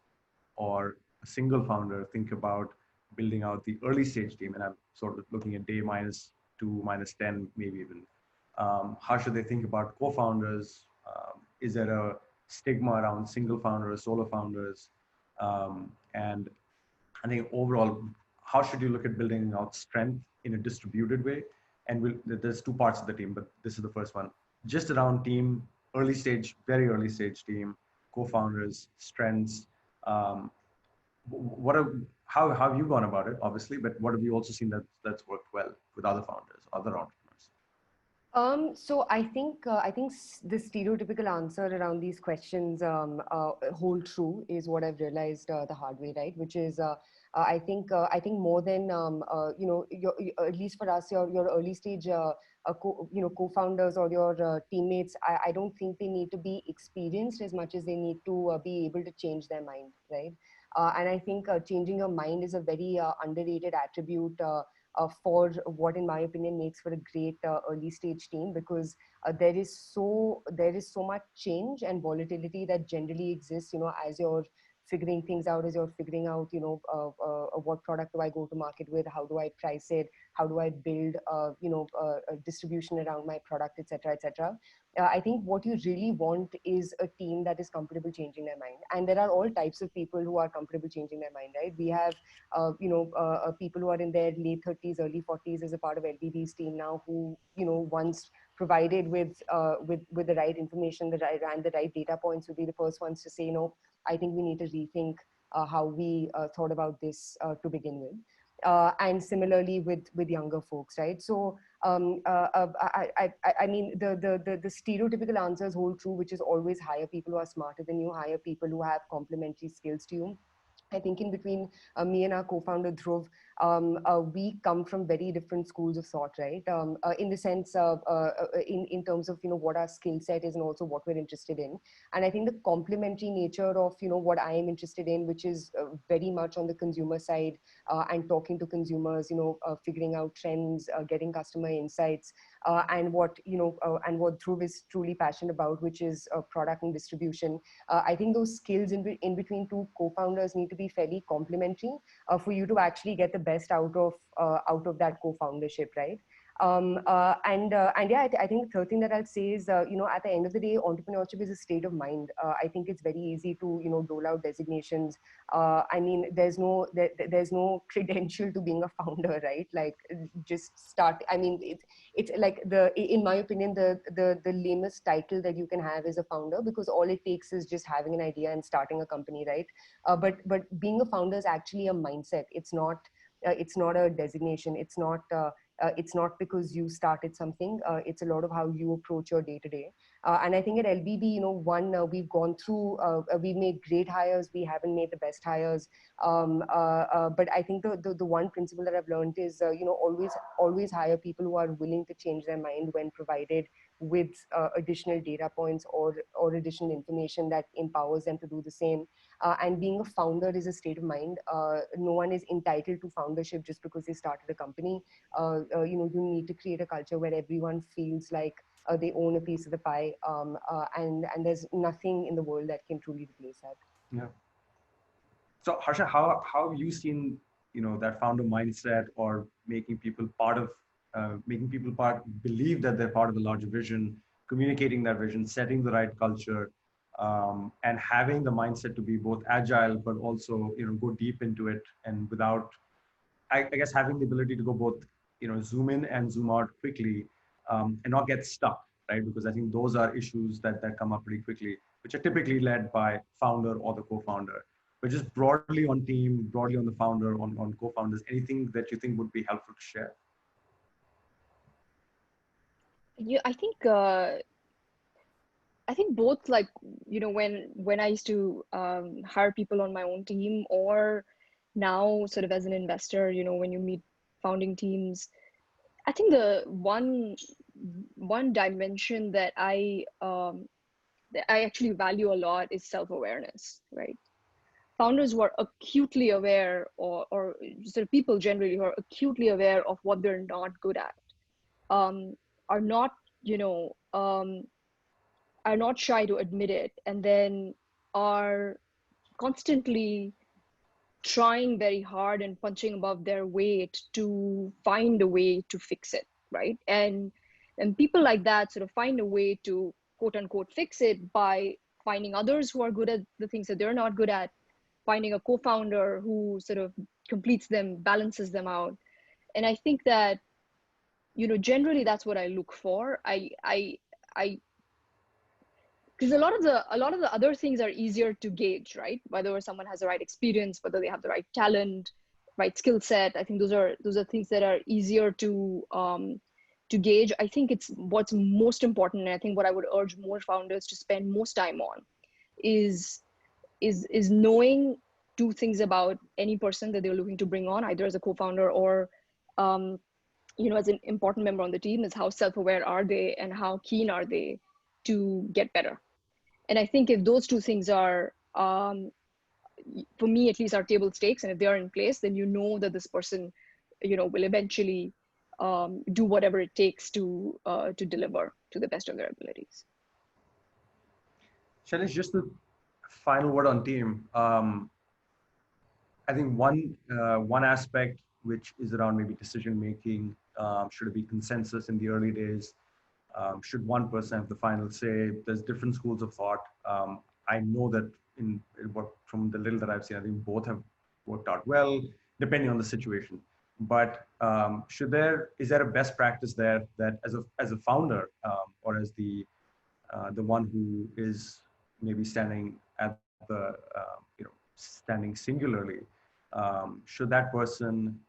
or a single founder think about building out the early stage team? And I'm sort of looking at day -2, -10, maybe even. How should they think about co-founders? Is there a stigma around single founders, solo founders? And I think overall, how should you look at building out strength in a distributed way? And there's 2 parts of the team, but this is the first one. Just around team, early stage, very early stage team, co-founders, strengths. How have you gone about it, obviously, but what have you also seen that's worked well with other founders, other entrepreneurs? So I think the stereotypical answer around these questions hold true is what I've realized the hard way, right? Which is I think more than at least for us, your early stage co-founders or your teammates, I don't think they need to be experienced as much as they need to be able to change their mind, right? And I think changing your mind is a very underrated attribute. For what, in my opinion, makes for a great early stage team, because there is so much change and volatility that generally exists. As you're figuring things out, as you're figuring out, what product do I go to market with, how do I price it, how do I build, a distribution around my product, etc., etc. I think what you really want is a team that is comfortable changing their mind, and there are all types of people who are comfortable changing their mind, right? We have people who are in their late 30s, early 40s as a part of LBB's team now, who once provided with the right information, and the right data points, would be the first ones to say, I think we need to rethink how we thought about this to begin with. And similarly with younger folks, right? So I mean, the stereotypical answers hold true, which is always hire people who are smarter than you, hire people who have complementary skills to you. I think in between me and our co-founder Dhruv, we come from very different schools of thought, right? In the sense of, in terms of, what our skill set is and also what we're interested in. And I think the complementary nature of, what I am interested in, which is very much on the consumer side, and talking to consumers, figuring out trends, getting customer insights, and what Dhruv is truly passionate about, which is product and distribution. I think those skills in between 2 co-founders need to be fairly complementary for you to actually get the best out of that co-foundership, right? And yeah, I think the third thing that I'll say is, at the end of the day, entrepreneurship is a state of mind. I think it's very easy to, dole out designations. I mean, there's no credential to being a founder, right? Like, just start. I mean, it's like in my opinion, the lamest title that you can have is a founder, because all it takes is just having an idea and starting a company, right? But being a founder is actually a mindset. It's not a designation. It's not because you started something. It's a lot of how you approach your day to day. And I think at LBB, we've gone through, we've made great hires. We haven't made the best hires. But I think the one principle that I've learned is, always hire people who are willing to change their mind when provided with additional data points or additional information that empowers them to do the same. And being a founder is a state of mind. No one is entitled to foundership just because they started a company. You need to create a culture where everyone feels like they own a piece of the pie, and there's nothing in the world that can truly replace that. Yeah. So Harsha, how have you seen, that founder mindset, or making people believe that they're part of the larger vision, communicating that vision, setting the right culture, and having the mindset to be both agile but also go deep into it, and without, I guess, having the ability to go both, zoom in and zoom out quickly, and not get stuck, right? Because I think those are issues that come up pretty quickly, which are typically led by founder or the co-founder. But just broadly on team, broadly on the founder, on co-founders, anything that you think would be helpful to share? Yeah, I think both, like, when I used to hire people on my own team, or now sort of as an investor, when you meet founding teams, I think the one dimension that I actually value a lot is self-awareness, right? Founders who are acutely aware, or sort of people generally who are acutely aware of what they're not good at, um, are not, you know, are not shy to admit it, and then are constantly trying very hard and punching above their weight to find a way to fix it, right? And people like that sort of find a way to quote unquote fix it by finding others who are good at the things that they're not good at, finding a co-founder who sort of completes them, balances them out. And I think that, generally that's what I look for. I because a lot of the other things are easier to gauge, right? Whether someone has the right experience, whether they have the right talent, right skill set. I think those are things that are easier to gauge. I think it's what's most important, and I think what I would urge more founders to spend most time on is knowing two things about any person that they're looking to bring on, either as a co-founder or as an important member on the team. Is how self-aware are they, and how keen are they to get better. And I think if those two things are, for me at least, are table stakes, and if they are in place, then that this person, will eventually do whatever it takes to deliver to the best of their abilities. Shailesh, just the final word on team. I think one aspect which is around maybe decision making. Should it be consensus in the early days? Should one person have the final say? There's different schools of thought. I know that from the little that I've seen, I think both have worked out well, depending on the situation. But is there a best practice there that as a founder, or as the one who is maybe standing at the standing singularly, should that person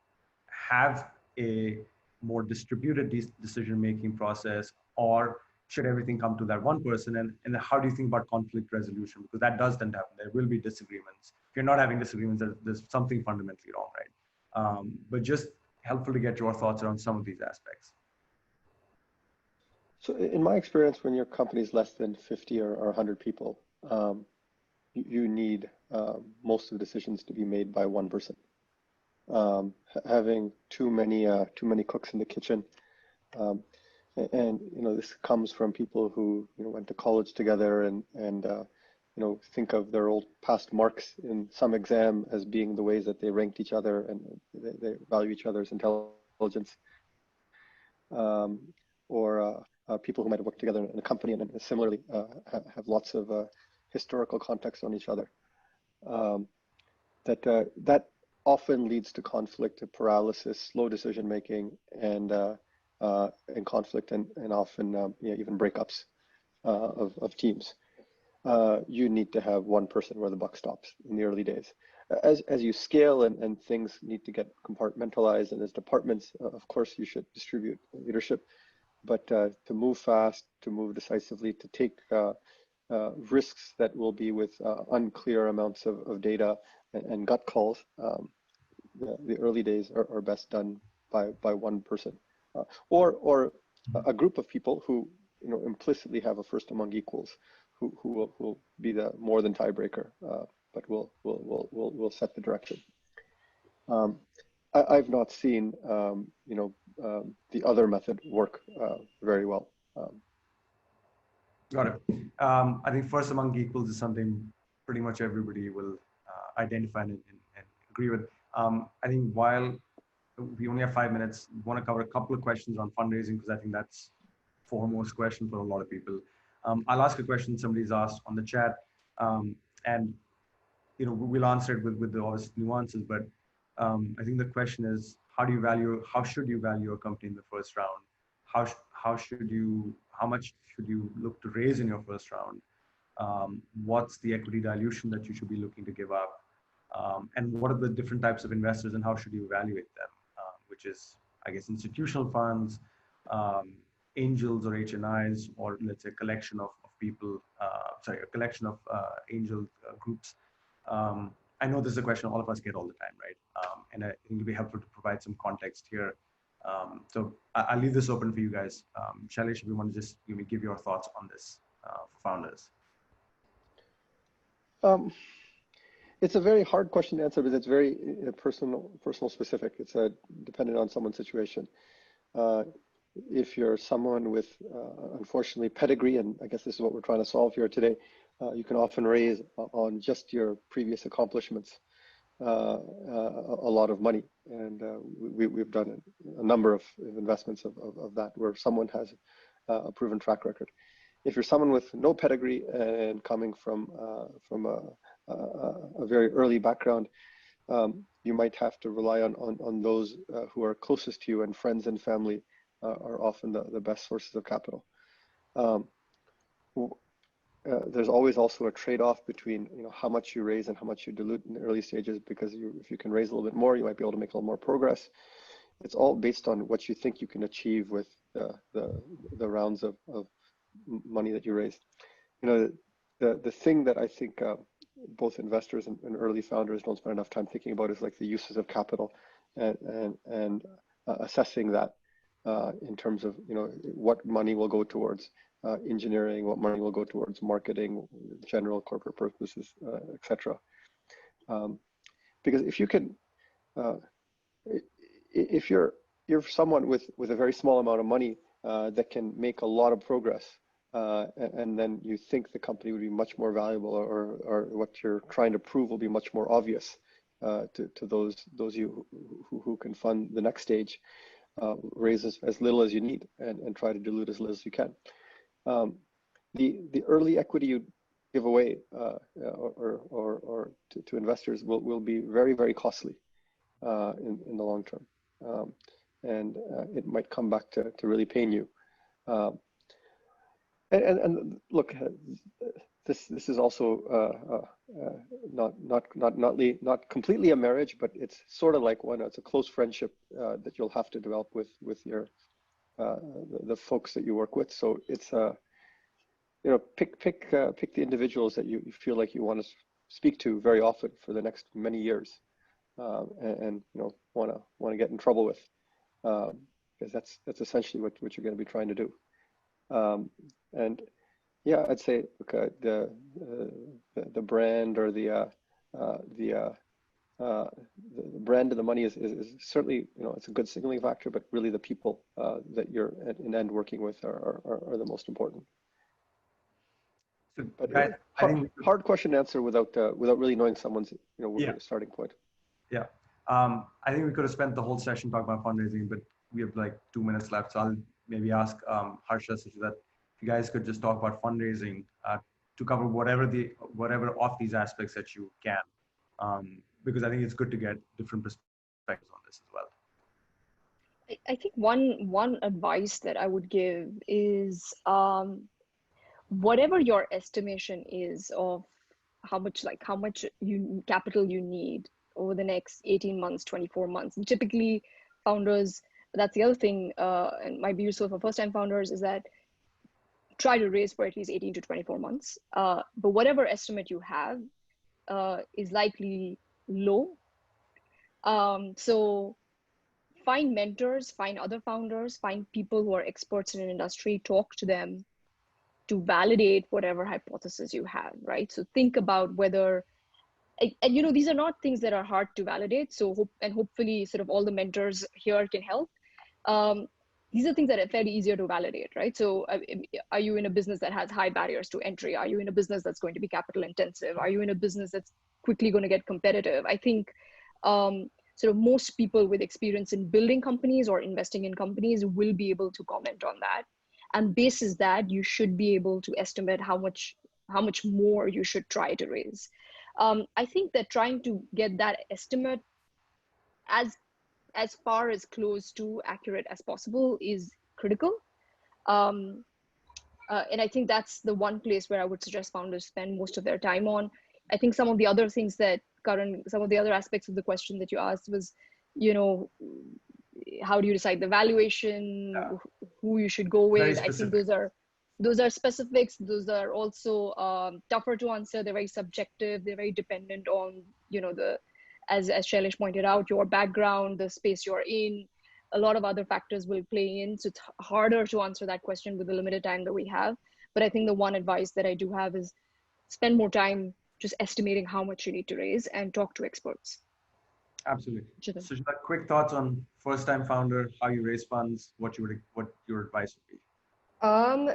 have a more distributed decision-making process, or should everything come to that one person? And how do you think about conflict resolution? Because that does tend to happen. There will be disagreements. If you're not having disagreements, there's something fundamentally wrong, right? But just helpful to get your thoughts around some of these aspects. So in my experience, when your company is less than 50 or 100 people, you need most of the decisions to be made by one person. Having too many cooks in the kitchen, and this comes from people who went to college together and think of their old past marks in some exam as being the ways that they ranked each other, and they value each other's intelligence, or people who might have worked together in a company and similarly have lots of historical context on each other. That often leads to conflict, paralysis, slow decision making, and conflict, and often even breakups of teams. You need to have one person where the buck stops in the early days. As you scale and things need to get compartmentalized, and as departments, of course, you should distribute leadership. But to move fast, to move decisively, to take risks that will be with unclear amounts of data and gut calls, the early days are best done by one person, or a group of people who implicitly have a first among equals, who will be the more than tiebreaker, but will set the direction. I've not seen the other method work very well. Got it. I think first among equals is something pretty much everybody will identify and agree with. I think while we only have 5 minutes, we want to cover a couple of questions on fundraising because I think that's foremost question for a lot of people. I'll ask a question somebody's asked on the chat, and we'll answer it with the obvious nuances. But I think the question is, how should you value a company in the first round? How much should you look to raise in your first round? What's the equity dilution that you should be looking to give up? And what are the different types of investors and how should you evaluate them? Which is, I guess, institutional funds, angels or HNIs, or let's say a collection of people, a collection of angel groups. I know this is a question all of us get all the time, right? And I think it'd be helpful to provide some context here. So I'll leave this open for you guys. Shailesh, if you want to just give your thoughts on this for founders. It's a very hard question to answer because it's very personal specific. It's dependent on someone's situation. If you're someone with, unfortunately, pedigree, and I guess this is what we're trying to solve here today, you can often raise on just your previous accomplishments a lot of money. And we've done a number of investments of that where someone has a proven track record. If you're someone with no pedigree and coming from a very early background, you might have to rely on those who are closest to you, and friends and family are often the best sources of capital. There's always also a trade-off between how much you raise and how much you dilute in the early stages, because if you can raise a little bit more, you might be able to make a little more progress. It's all based on what you think you can achieve with the rounds of money that you raised. The thing that I think both investors and early founders don't spend enough time thinking about is like the uses of capital and assessing that in terms of what money will go towards engineering, what money will go towards marketing, general corporate purposes, etc. Because if you can, if you're someone with a very small amount of money that can make a lot of progress, and then you think the company would be much more valuable, or what you're trying to prove will be much more obvious to those you who can fund the next stage, raise as little as you need and try to dilute as little as you can. The early equity you give away or to investors will be very, very costly in the long term, and it might come back to really pain you. And look, this is also not completely a marriage, but it's sort of like one. It's a close friendship that you'll have to develop with your the folks that you work with. So it's pick the individuals that you feel like you want to speak to very often for the next many years, and want to get in trouble with, because that's essentially what you're going to be trying to do. And yeah, I'd say the brand or the brand of the money is certainly it's a good signaling factor, but really the people that you're in end working with are the most important. So, but guys, hard question to answer without really knowing someone's starting point. Yeah, I think we could have spent the whole session talking about fundraising, but we have like 2 minutes left, so I'll maybe ask Harsha that if you guys could just talk about fundraising to cover whatever of these aspects that you can, because I think it's good to get different perspectives on this as well. I think one advice that I would give is whatever your estimation is of how much capital you need over the next 18 months, 24 months. And typically founders, that's the other thing, and might be useful for first-time founders, is that try to raise for at least 18 to 24 months. But whatever estimate you have is likely low. So find mentors, find other founders, find people who are experts in an industry, talk to them to validate whatever hypothesis you have, right? So think about whether, and these are not things that are hard to validate. So hopefully sort of all the mentors here can help. these are things that are fairly easier to validate, right? So are you in a business that has high barriers to entry? Are you in a business that's going to be capital intensive? Are you in a business that's quickly going to get competitive? I think sort of most people with experience in building companies or investing in companies will be able to comment on that. And basis that, you should be able to estimate how much more you should try to raise. I think that trying to get that estimate as far as close to accurate as possible is critical. And I think that's the one place where I would suggest founders spend most of their time on. I think some of the other things that some of the other aspects of the question that you asked was, how do you decide the valuation, who you should go with? I think those are specifics. Those are also tougher to answer. They're very subjective. They're very dependent on, as Shailesh pointed out, your background, the space you're in. A lot of other factors will play in. So it's harder to answer that question with the limited time that we have. But I think the one advice that I do have is spend more time just estimating how much you need to raise and talk to experts. Absolutely. Suchita, quick thoughts on first-time founder, how you raise funds, what your advice would be?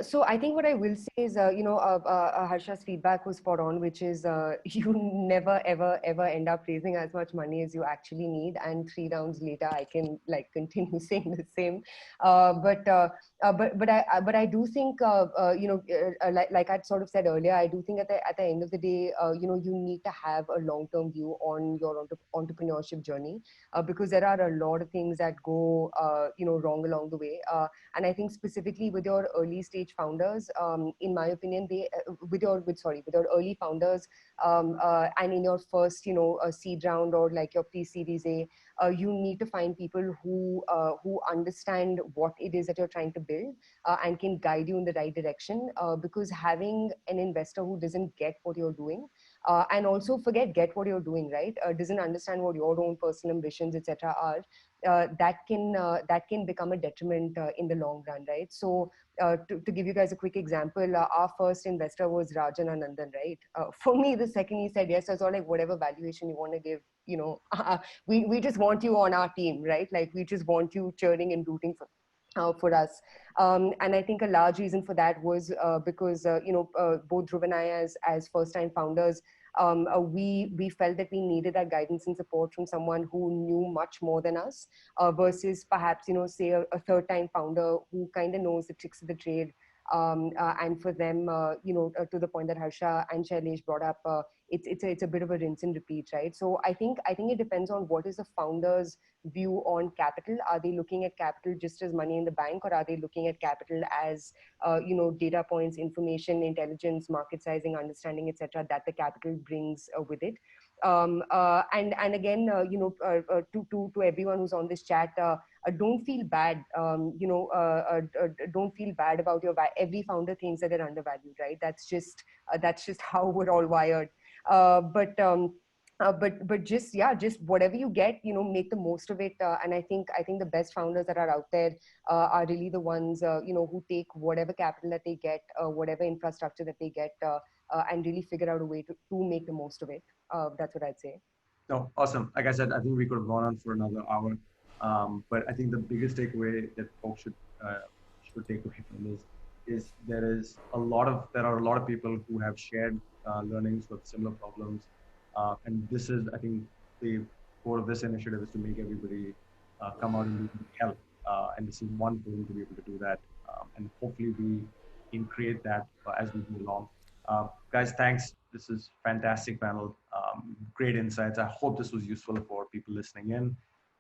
So I think what I will say is, Harsha's feedback was spot on, which is you never, ever, ever end up raising as much money as you actually need. And 3 rounds later, I can continue saying the same. But I do think, like I'd sort of said earlier, I do think at the end of the day, you need to have a long-term view on your entrepreneurship journey, because there are a lot of things that go, wrong along the way. And I think specifically with your early stage founders, in my opinion, with your early founders, and in your first, seed round or like your pre-series A, you need to find people who understand what it is that you're trying to build, and can guide you in the right direction. Because having an investor who doesn't get what you're doing, and also get what you're doing, right? Doesn't understand what your own personal ambitions, etc. are. That can become a detriment in the long run, right? So to give you guys a quick example, our first investor was Rajan Anandan, right? For me, the second he said yes, I was all like, whatever valuation you want to give, we just want you on our team, right? Like we just want you cheering and rooting for us. And I think a large reason for that was because, both Dhruv and I as first-time founders, we felt that we needed that guidance and support from someone who knew much more than us, versus perhaps, say a third-time founder who kind of knows the tricks of the trade. And for them, to the point that Harsha and Shailesh brought up, it's a bit of a rinse and repeat, right? So I think it depends on what is the founder's view on capital. Are they looking at capital just as money in the bank, or are they looking at capital as data points, information, intelligence, market sizing, understanding, etc., that the capital brings with it? And again, to everyone who's on this chat, don't feel bad. Don't feel bad about every founder thinks that they're undervalued, right? That's just how we're all wired. But just whatever you get, make the most of it. And I think the best founders that are out there are really the ones who take whatever capital that they get, whatever infrastructure that they get, and really figure out a way to make the most of it. That's what I'd say. No, awesome. Like I said, I think we could have gone on for another hour, but I think the biggest takeaway that folks should take away from this is there are a lot of people who have shared learnings with similar problems, and this is, I think, the core of this initiative is to make everybody come out and help, and this is one forum to be able to do that, and hopefully we can create that as we go along. Guys, thanks. This is fantastic panel. Great insights. I hope this was useful for people listening in.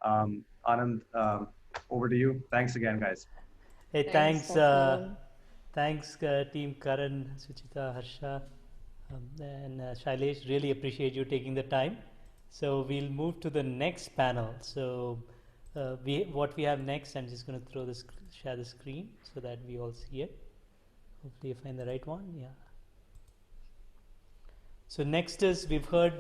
Anand, over to you. Thanks again, guys. Hey, thanks team Karan, Suchita, Harsha, and Shailesh. Really appreciate you taking the time. So we'll move to the next panel. So what we have next, I'm just going to share the screen so that we all see it. Hopefully you find the right one. Yeah. So next is, we've heard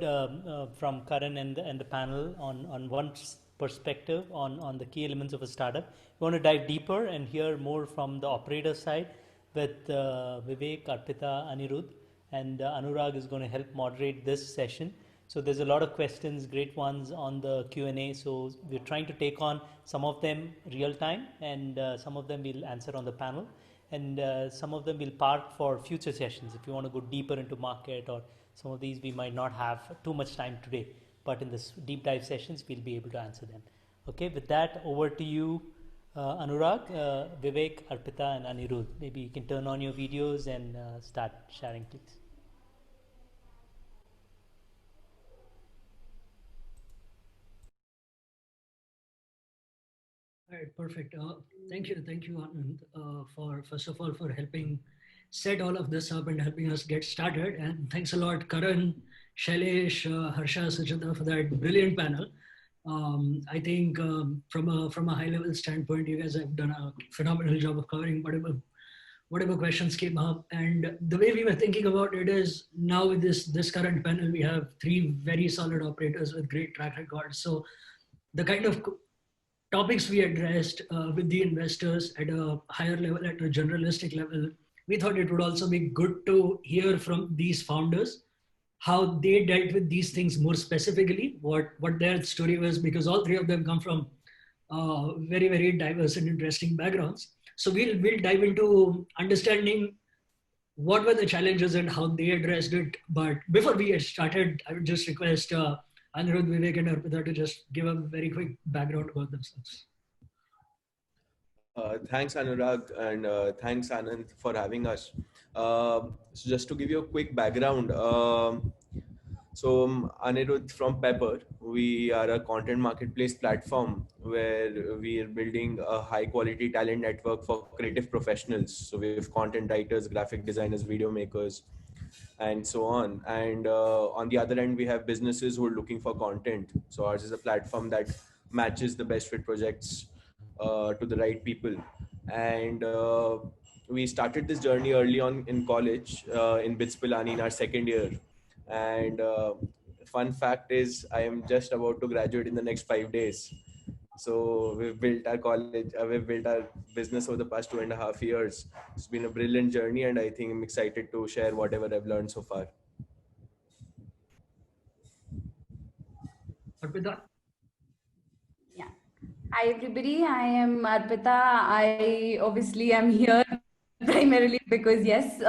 from Karan and the panel on one perspective on the key elements of a startup. We want to dive deeper and hear more from the operator side with Vivek, Arpita, Anirudh, and Anurag is going to help moderate this session. So there's a lot of questions, great ones on the Q&A. So we're trying to take on some of them real time, and some of them we'll answer on the panel, and some of them we'll park for future sessions. If you want to go deeper into market, or some of these we might not have too much time today, but in this deep dive sessions we'll be able to answer them. Okay, with that, over to you, Anurag, Vivek, Arpita, and Anirudh. Maybe you can turn on your videos and start sharing, please. All right, perfect. Thank you, Anand, for first of all for helping set all of this up and helping us get started. And thanks a lot, Karan, Shailesh, Harsha, Suchita, for that brilliant panel. I think from a high level standpoint, you guys have done a phenomenal job of covering whatever questions came up. And the way we were thinking about it is, now with this current panel, we have 3 very solid operators with great track records. So the kind of topics we addressed with the investors at a higher level, at a generalistic level, we thought it would also be good to hear from these founders how they dealt with these things more specifically, what their story was, because all 3 of them come from very, very diverse and interesting backgrounds. So we'll dive into understanding what were the challenges and how they addressed it. But before we get started, I would just request Anirudh, Vivek, and Arpita to just give a very quick background about themselves. Thanks, Anurag, and thanks, Anand, for having us. So just to give you a quick background, Anirudh from Pepper. We are a content marketplace platform where we are building a high quality talent network for creative professionals. So we have content writers, graphic designers, video makers, and so on. And on the other end, we have businesses who are looking for content. So ours is a platform that matches the best fit projects to the right people. And we started this journey early on in college in BITS Pilani in our second year. And fun fact is, I am just about to graduate in the next 5 days. So we've built our we've built our business over the past 2.5 years. It's been a brilliant journey, and I think I'm excited to share whatever I've learned so far. Arpita? Yeah. Hi, everybody. I am Arpita. I obviously am here primarily because, yes,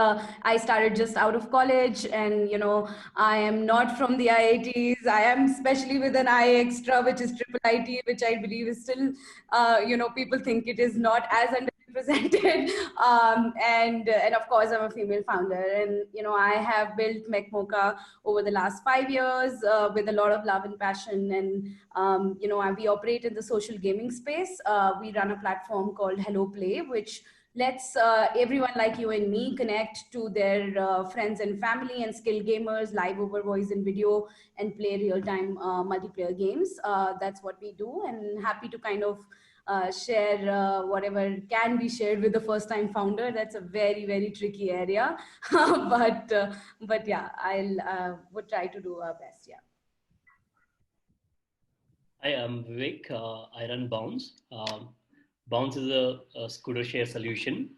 I started just out of college, and, I am not from the IITs. I am especially with an I extra, which is triple IT, which I believe is still, people think it is not as underrepresented. And of course, I'm a female founder, and, I have built MechMocha over the last 5 years with a lot of love and passion. And, we operate in the social gaming space. We run a platform called Hello Play, which lets everyone like you and me connect to their friends and family and skilled gamers live over voice and video and play real-time multiplayer games. That's what we do, and happy to kind of share whatever can be shared with the first-time founder. That's a very, very tricky area, but yeah, I'll would try to do our best. Yeah. Hi, I'm Vivek. I run Bounce. Bounce is a scooter share solution.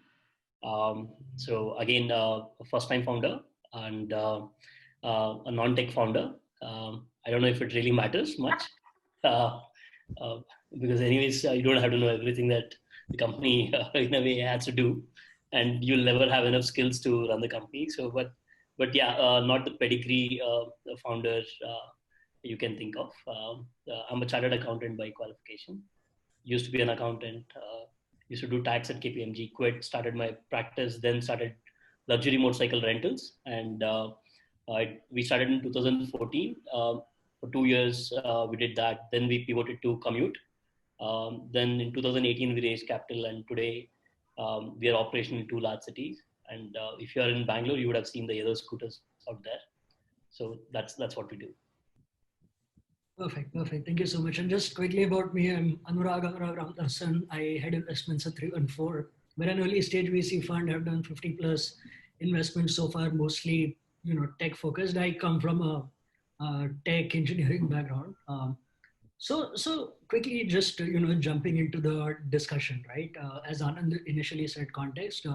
So again, a first-time founder and a non-tech founder. I don't know if it really matters much because anyways, you don't have to know everything that the company in a way has to do, and you'll never have enough skills to run the company. So, but yeah, not the pedigree founder you can think of. I'm a chartered accountant by qualification. Used to be an accountant, used to do tax at KPMG, quit, started my practice, then started luxury motorcycle rentals. And we started in 2014. For 2 years, we did that. Then we pivoted to commute. Then in 2018, we raised capital, and today we are operational in 2 large cities. And if you are in Bangalore, you would have seen the yellow scooters out there. So that's what we do. Perfect. Thank you so much. And just quickly about me, I'm Anurag Ramdasan. I head investments at 314. We're an early stage VC fund. I've done 50 plus investments so far, mostly tech focused. I come from a tech engineering background. So quickly, just jumping into the discussion, right? As Anand initially said, context.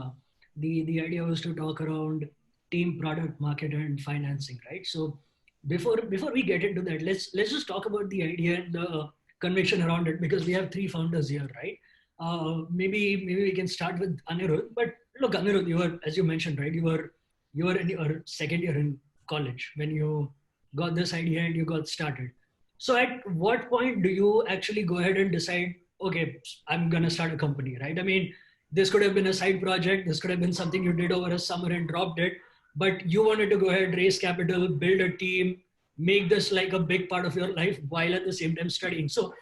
The idea was to talk around team, product, market, and financing, right? So before we get into that, let's just talk about the idea and the conviction around it, because we have three founders here, right? Maybe we can start with Anirudh. But look, Anirudh, you were, as you mentioned, right? You were in your second year in college when you got this idea and you got started. So at what point do you actually go ahead and decide, okay, I'm gonna start a company, right? I mean, this could have been a side project. This could have been something you did over a summer and dropped it, but you wanted to go ahead, raise capital, build a team, make this like a big part of your life while at the same time studying. So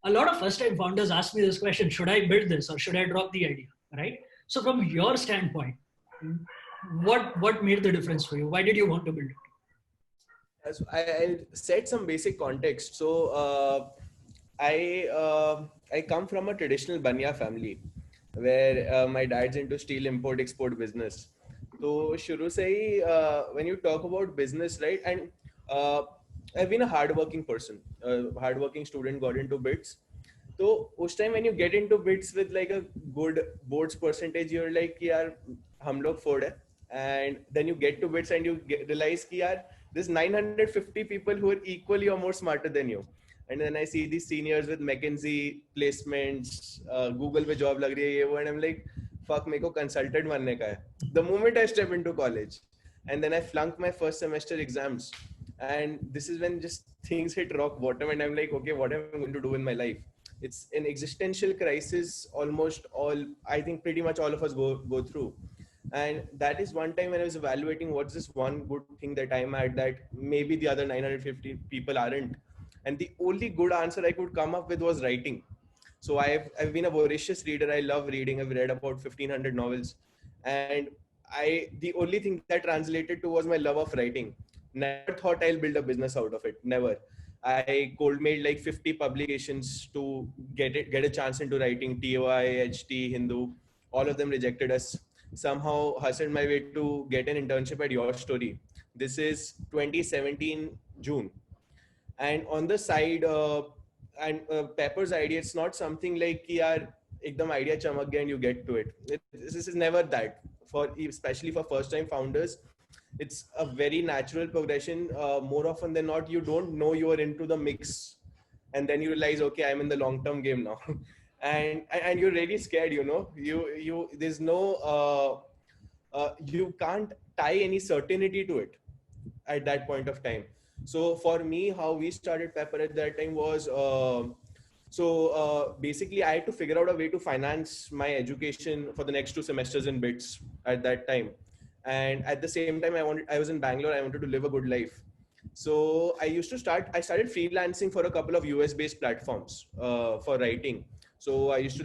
a lot of first time founders ask me this question: should I build this or should I drop the idea, right? So from your standpoint, what made the difference for you? Why did you want to build it? I'll set some basic context. So I come from a traditional Banya family where my dad's into steel import export business. So shuru se hi, when you talk about business, right? And I've been a hardworking person, hardworking student, got into bits. So उस time when you get into bits with like a good boards percentage, you're like यार हम लोग फोड़ है, and then you get to bits and you realize कि यार there's 950 people who are equally or more smarter than you. And then I see these seniors with McKinsey placements, Google पे job लग रही है ये वो, and I'm like, fuck, मेरे को consultant बनने का है. The moment I step into college, and then I flunk my first semester exams, and this is when just things hit rock bottom, and I'm like, okay, what am I going to do in my life? It's an existential crisis. Almost all, I think, pretty much all of us go through. And that is one time when I was evaluating what's this one good thing that I'm at that maybe the other 950 people aren't. And the only good answer I could come up with was writing. So I've been a voracious reader. I love reading. I've read about 1500 novels. And the only thing that translated to was my love of writing. Never thought I'll build a business out of it. Never. I cold made like 50 publications to get a chance into writing. TOI, HT, Hindu, all of them rejected us. Somehow hustled my way to get an internship at Your Story. This is 2017 June. And on the side, Pepper's idea, it's not something like yaar, ekdam idea chamak gaya and you get to it. This is never that. Especially for first time founders, it's a very natural progression. More often than not, you don't know you are into the mix, and then you realize, okay, I'm in the long term game now. and you're really scared, you know. There's no you can't tie any certainty to it at that point of time. So for me, how we started Pepper at that time was basically I had to figure out a way to finance my education for the next 2 semesters in bits at that time. And at the same time, I was in Bangalore. I wanted to live a good life. So I started freelancing for a couple of US based platforms for writing. So I used to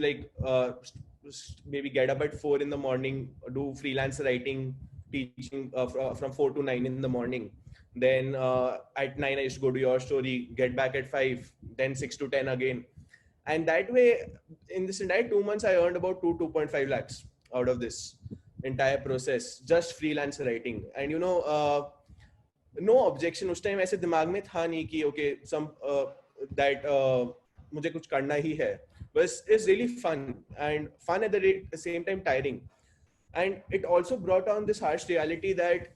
maybe get up at 4 in the morning, do freelance writing, teaching from 4 to 9 in the morning. Then at 9, I used to go to Your Story, get back at 5, then 6 to 10 again. And that way, in this entire 2 months, I earned about 2.5 lakhs out of this entire process, just freelance writing. And you know, no objection. उस time ऐसे दिमाग में था नहीं कि okay, मुझे कुछ करना ही है. But it's really fun, and fun at the same time tiring. And it also brought on this harsh reality that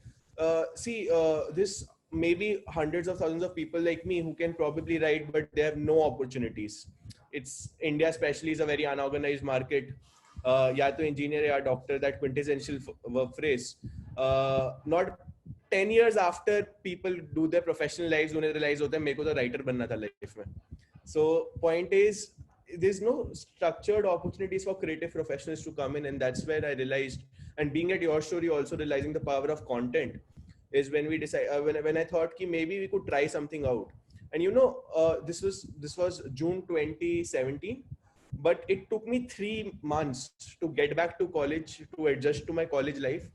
this maybe hundreds of thousands of people like me who can probably write, but they have no opportunities. It's India especially is a very unorganized market. Ya to engineer ya doctor, that quintessential work phrase. Not 10 years after people do their professional lives, उन्हें realize होता है मेरे को तो writer बनना था life में. So point is, there's no structured opportunities for creative professionals to come in, and that's where I realized. And being at Your Story, also realizing the power of content, is when we decided. When I thought कि maybe we could try something out. And you know, this was June 2017, but it took me 3 months to get back to college, to adjust to my college life,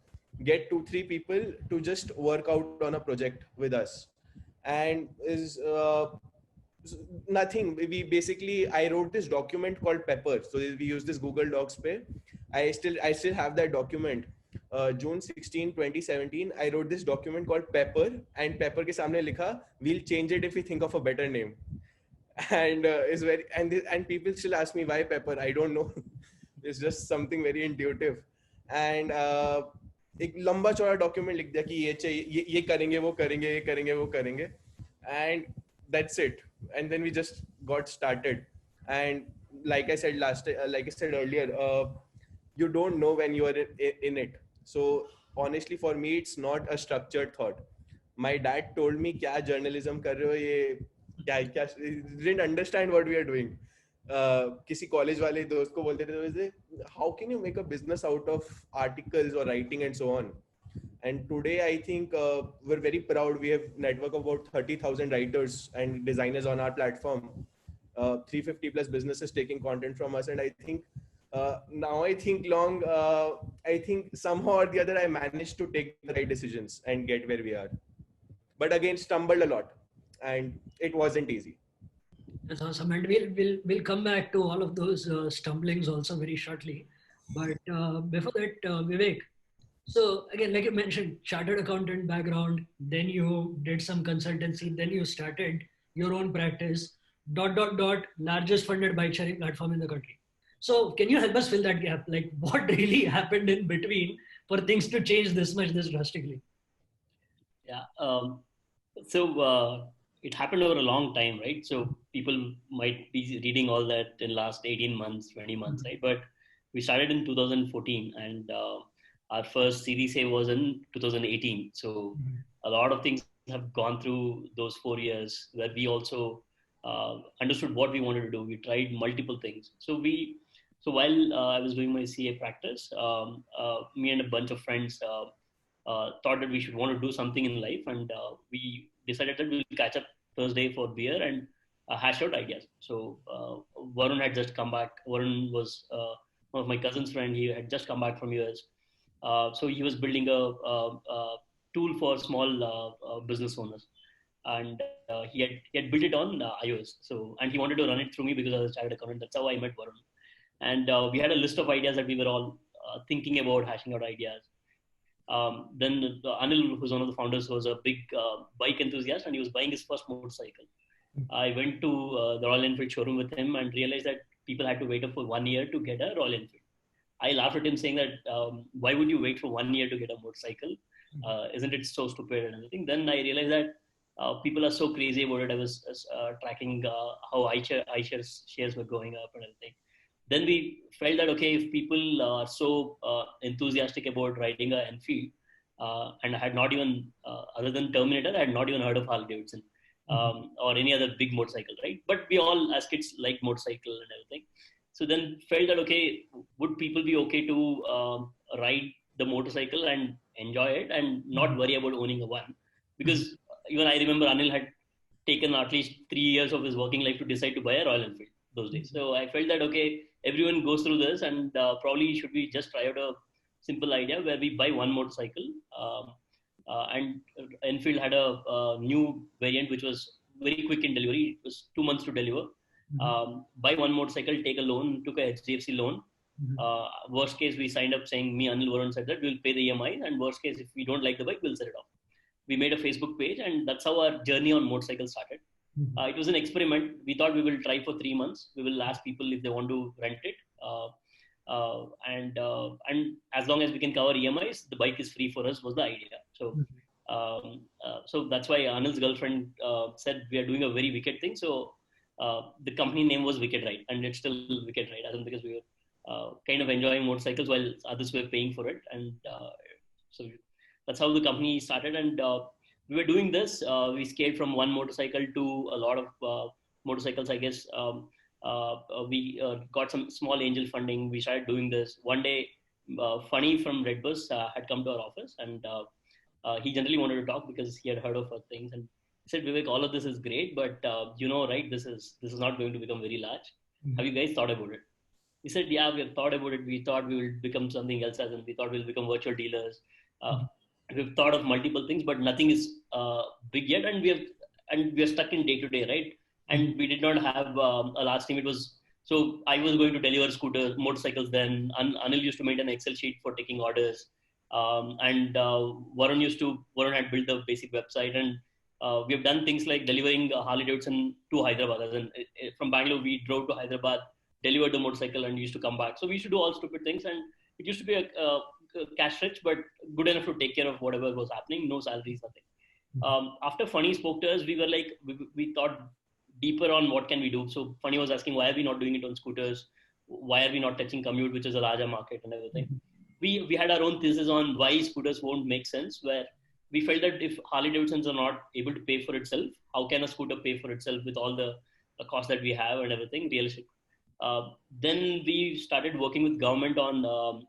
get 2-3 people to just work out on a project with us, and is. Nothing. I wrote this document called Pepper. So we use this Google Docs pay. I still have that document. June 16, 2017, I wrote this document called Pepper, and Pepper ke samne likha, we'll change it if we think of a better name. And and people still ask me why Pepper. I don't know. It's just something very intuitive. And एक लंबा चौड़ा document लिख दिया कि ये चाहिए, ये करेंगे, वो करेंगे, ये करेंगे, वो करेंगे. and that's it. And then we just got started. And like I said like I said earlier, you don't know when you are in it. So honestly, for me, it's not a structured thought. My dad told me, "क्या journalism कर रहे हो ये क्या क्या?" Didn't understand what we are doing. किसी college वाले दोस्त को बोलते थे, "How can you make a business out of articles or writing and so on?" And today, I think we're very proud. We have network of about 30,000 writers and designers on our platform. 350 plus businesses taking content from us, and I think now I think long. I think somehow or the other, I managed to take the right decisions and get where we are. But again, stumbled a lot, and it wasn't easy. That's awesome, and we'll come back to all of those stumblings also very shortly. But before that, Vivek. So again, like you mentioned, chartered accountant background, then you did some consultancy, then you started your own practice. Dot dot dot, largest funded bike sharing platform in the country. So can you help us fill that gap? Like what really happened in between for things to change this much, this drastically? Yeah. So it happened over a long time, right? So people might be reading all that in last 18 months, 20 months, right? But we started in 2014, and our first Series A was in 2018. So a lot of things have gone through those 4 years where we also understood what we wanted to do. We tried multiple things. So while I was doing my CA practice, me and a bunch of friends thought that we should want to do something in life, and we decided that we'll catch up Thursday for beer and hash out ideas. So Varun had just come back. Varun was one of my cousin's friend. He had just come back from US. So he was building a tool for small business owners, and he had built it on iOS. So, and he wanted to run it through me because I was a chartered accountant. That's how I met Varun. And we had a list of ideas that we were all thinking about, hashing out ideas. Then Anil, who's one of the founders, was a big bike enthusiast, and he was buying his first motorcycle. I went to the Royal Enfield showroom with him and realized that people had to wait for 1 year to get a Royal Enfield. I laughed at him saying that, why would you wait for 1 year to get a motorcycle? Isn't it so stupid and everything? Then I realized that people are so crazy about it. I was tracking how shares were going up and everything. Then we felt that, okay, if people are so enthusiastic about riding a Enfield, and I had not even, other than Terminator, I had not even heard of Harley Davidson or any other big motorcycle, right? But we all, as kids, like motorcycle and everything. So then felt that, okay, would people be okay to ride the motorcycle and enjoy it and not worry about owning a one? Because even I remember Anil had taken at least 3 years of his working life to decide to buy a Royal Enfield those days. So I felt that, okay, everyone goes through this, and probably should we just try out a simple idea where we buy one motorcycle. And Enfield had a new variant which was very quick in delivery. It was 2 months to deliver. Buy one motorcycle, take a loan, took a HDFC loan. Worst case, we signed up saying, me, Anil, Varun said that we'll pay the EMI, and worst case, if we don't like the bike, we'll sell it off. We made a Facebook page, and that's how our journey on motorcycle started. It was an experiment. We thought we will try for 3 months. We will ask people if they want to rent it. And as long as we can cover EMIs, the bike is free for us, was the idea. So that's why Anil's girlfriend said we are doing a very wicked thing. So the company name was Wicked Ride, and it's still Wicked Ride, as in because we were kind of enjoying motorcycles while others were paying for it. And so that's how the company started. And we were doing this. We scaled from one motorcycle to a lot of motorcycles, I guess. We got some small angel funding. We started doing this. One day, Funny from Redbus had come to our office, and he generally wanted to talk because he had heard of our things. And he said, Vivek, all of this is great, but right, this is not going to become very large. Have you guys thought about it? He said, yeah, we have thought about it. We thought we will become something else, as in we thought we'll become virtual dealers. We've thought of multiple things, but nothing is big yet, and we are stuck in day to day, right? And we did not have a large team. It was so I was going to deliver motorcycles. Then Anil used to maintain an Excel sheet for taking orders, and Varun had built the basic website, and we have done things like delivering Harley Davidson to Hyderabad. And from Bangalore, we drove to Hyderabad, delivered the motorcycle, and used to come back. So we used to do all stupid things, and it used to be a cash rich, but good enough to take care of whatever was happening. No salaries, nothing. After Funny spoke to us, we were like, we thought deeper on what can we do. So Funny was asking, why are we not doing it on scooters? Why are we not touching commute, which is a larger market and everything? We had our own thesis on why scooters won't make sense, where we felt that if Harley Davidsons are not able to pay for itself, how can a scooter pay for itself with all the cost that we have and everything, realistic? Then we started working with government on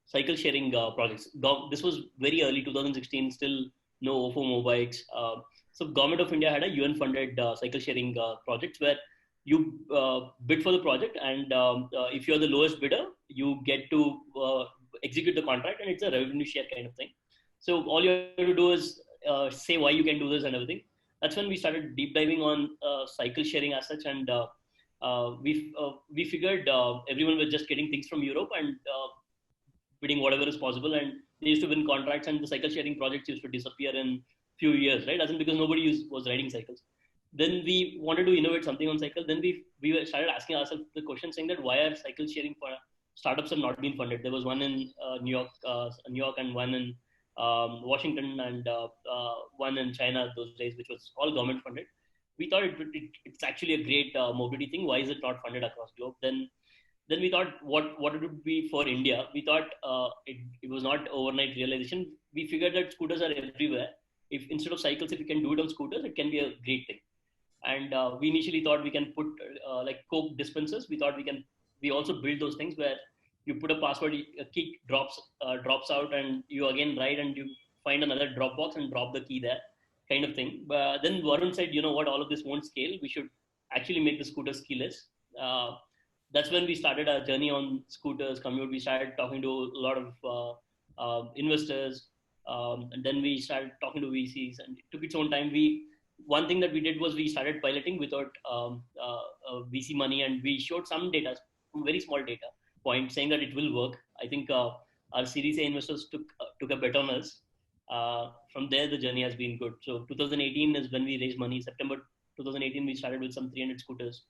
cycle sharing projects. This was very early 2016, still no OFO mobiles. So government of India had a UN funded cycle sharing projects where you bid for the project, and if you're the lowest bidder, you get to execute the contract, and it's a revenue share kind of thing. So all you have to do is say why you can do this and everything. That's when we started deep diving on cycle sharing as such, and we figured everyone was just getting things from Europe and bidding whatever is possible, and they used to win contracts, and the cycle sharing projects used to disappear in few years, right? As in because nobody was riding cycles. Then we wanted to innovate something on cycle. Then we started asking ourselves the question, saying that why are cycle sharing for startups have not been funded? There was one in New York, and one in Washington, and one in China those days, which was all government funded. We thought it's actually a great mobility thing. Why is it not funded across globe? Then we thought what it would be for India. We thought it was not overnight realization. We figured that scooters are everywhere. If instead of cycles, if we can do it on scooters, it can be a great thing. And we initially thought we can put like Coke dispensers. We thought we also build those things where you put a password, a key drops out, and you again ride and you find another drop box and drop the key there, kind of thing. But then Varun said, you know what, all of this won't scale. We should actually make the scooters keyless. That's when we started our journey on scooters, commute. We started talking to a lot of investors, and then we started talking to VCs, and it took its own time. One thing that we did was we started piloting without VC money, and we showed some data, some very small data point, saying that it will work. I think our Series A investors took a bet on us. From there, the journey has been good. So 2018 is when we raised money. September 2018, we started with some 300 scooters.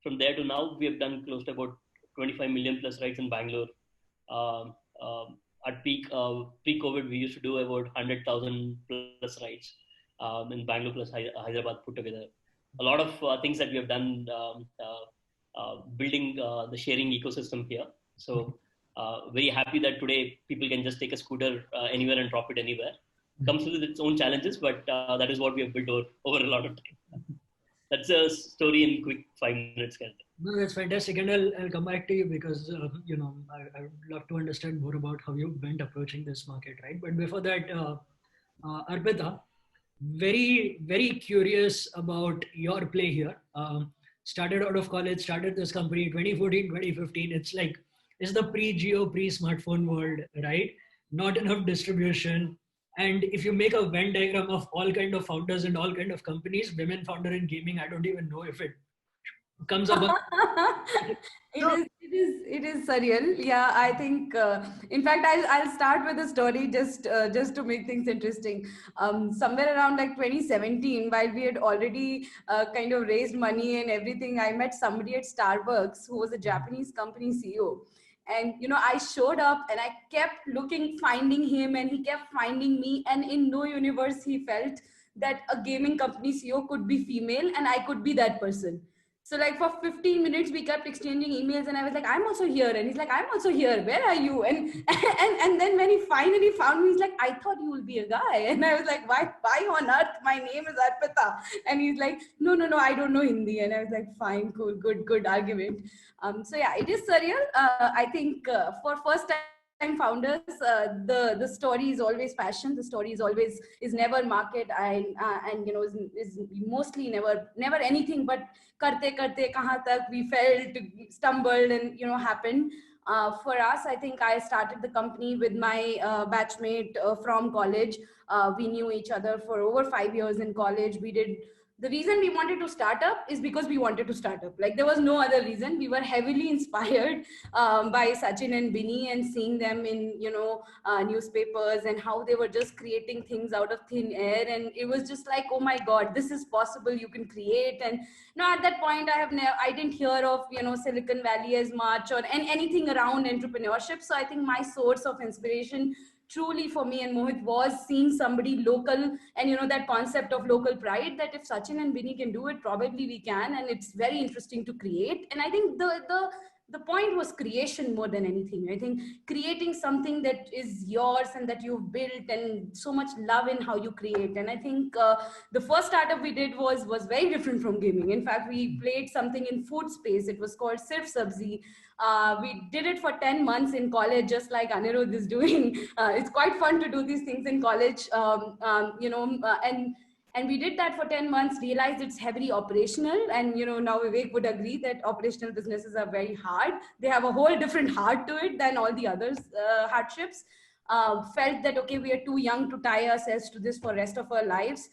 From there to now, we have done close to about 25 million plus rides in Bangalore. At pre-COVID, we used to do about 100,000 plus rides in Bangalore plus Hyderabad put together. A lot of things that we have done building the sharing ecosystem here. So very happy that today people can just take a scooter anywhere and drop it anywhere. Comes with its own challenges, but that is what we have built over a lot of time. That's a story in quick 5 minutes. No, that's fantastic, and I'll come back to you because I would love to understand more about how you went approaching this market, right? But before that, Arpita, very very curious about your play here. Started out of college, started this company 2014, 2015. It's the pre-geo, pre-smartphone world, right? Not enough distribution. And if you make a Venn diagram of all kind of founders and all kind of companies, women founder in gaming, I don't even know if it comes up. It is surreal. Yeah, I think. In fact, I'll start with a story just to make things interesting. Somewhere around like 2017, while we had already kind of raised money and everything, I met somebody at Starbucks who was a Japanese company CEO. And I showed up and I kept looking, finding him, and he kept finding me. And in no universe he felt that a gaming company CEO could be female and I could be that person. So like for 15 minutes, we kept exchanging emails, and I was like, I'm also here. And he's like, I'm also here. Where are you? And then when he finally found me, he's like, I thought you would be a guy. And I was like, why on earth? My name is Arpita. And he's like, no, I don't know Hindi. And I was like, fine, cool, good argument. So yeah, it is surreal. I think for first time founders, the story is always passion. The story is never market, and is mostly never anything but karte kahan tak we felt, stumbled, and happened. For us, I think I started the company with my batchmate from college. We knew each other for over 5 years in college. The reason we wanted to start up is because we wanted to start up. Like there was no other reason. We were heavily inspired by Sachin and Binny, and seeing them in newspapers and how they were just creating things out of thin air. And it was just like, oh my God, this is possible. You can create. And at that point, I didn't hear of Silicon Valley as much or anything around entrepreneurship. So I think my source of inspiration truly for me and Mohit was seeing somebody local, and that concept of local pride, that if Sachin and Vinny can do it, probably we can, and it's very interesting to create. And I think the point was creation more than anything. I think creating something that is yours and that you've built, and so much love in how you create. And I think the first startup we did was very different from gaming. In fact, we played something in food space. It was called Sirf Sabzi. We did it for 10 months in college, just like Anirudh is doing. It's quite fun to do these things in college, and we did that for 10 months, realized it's heavily operational. And now Vivek would agree that operational businesses are very hard. They have a whole different heart to it than all the others hardships. Felt that, okay, we are too young to tie ourselves to this for rest of our lives.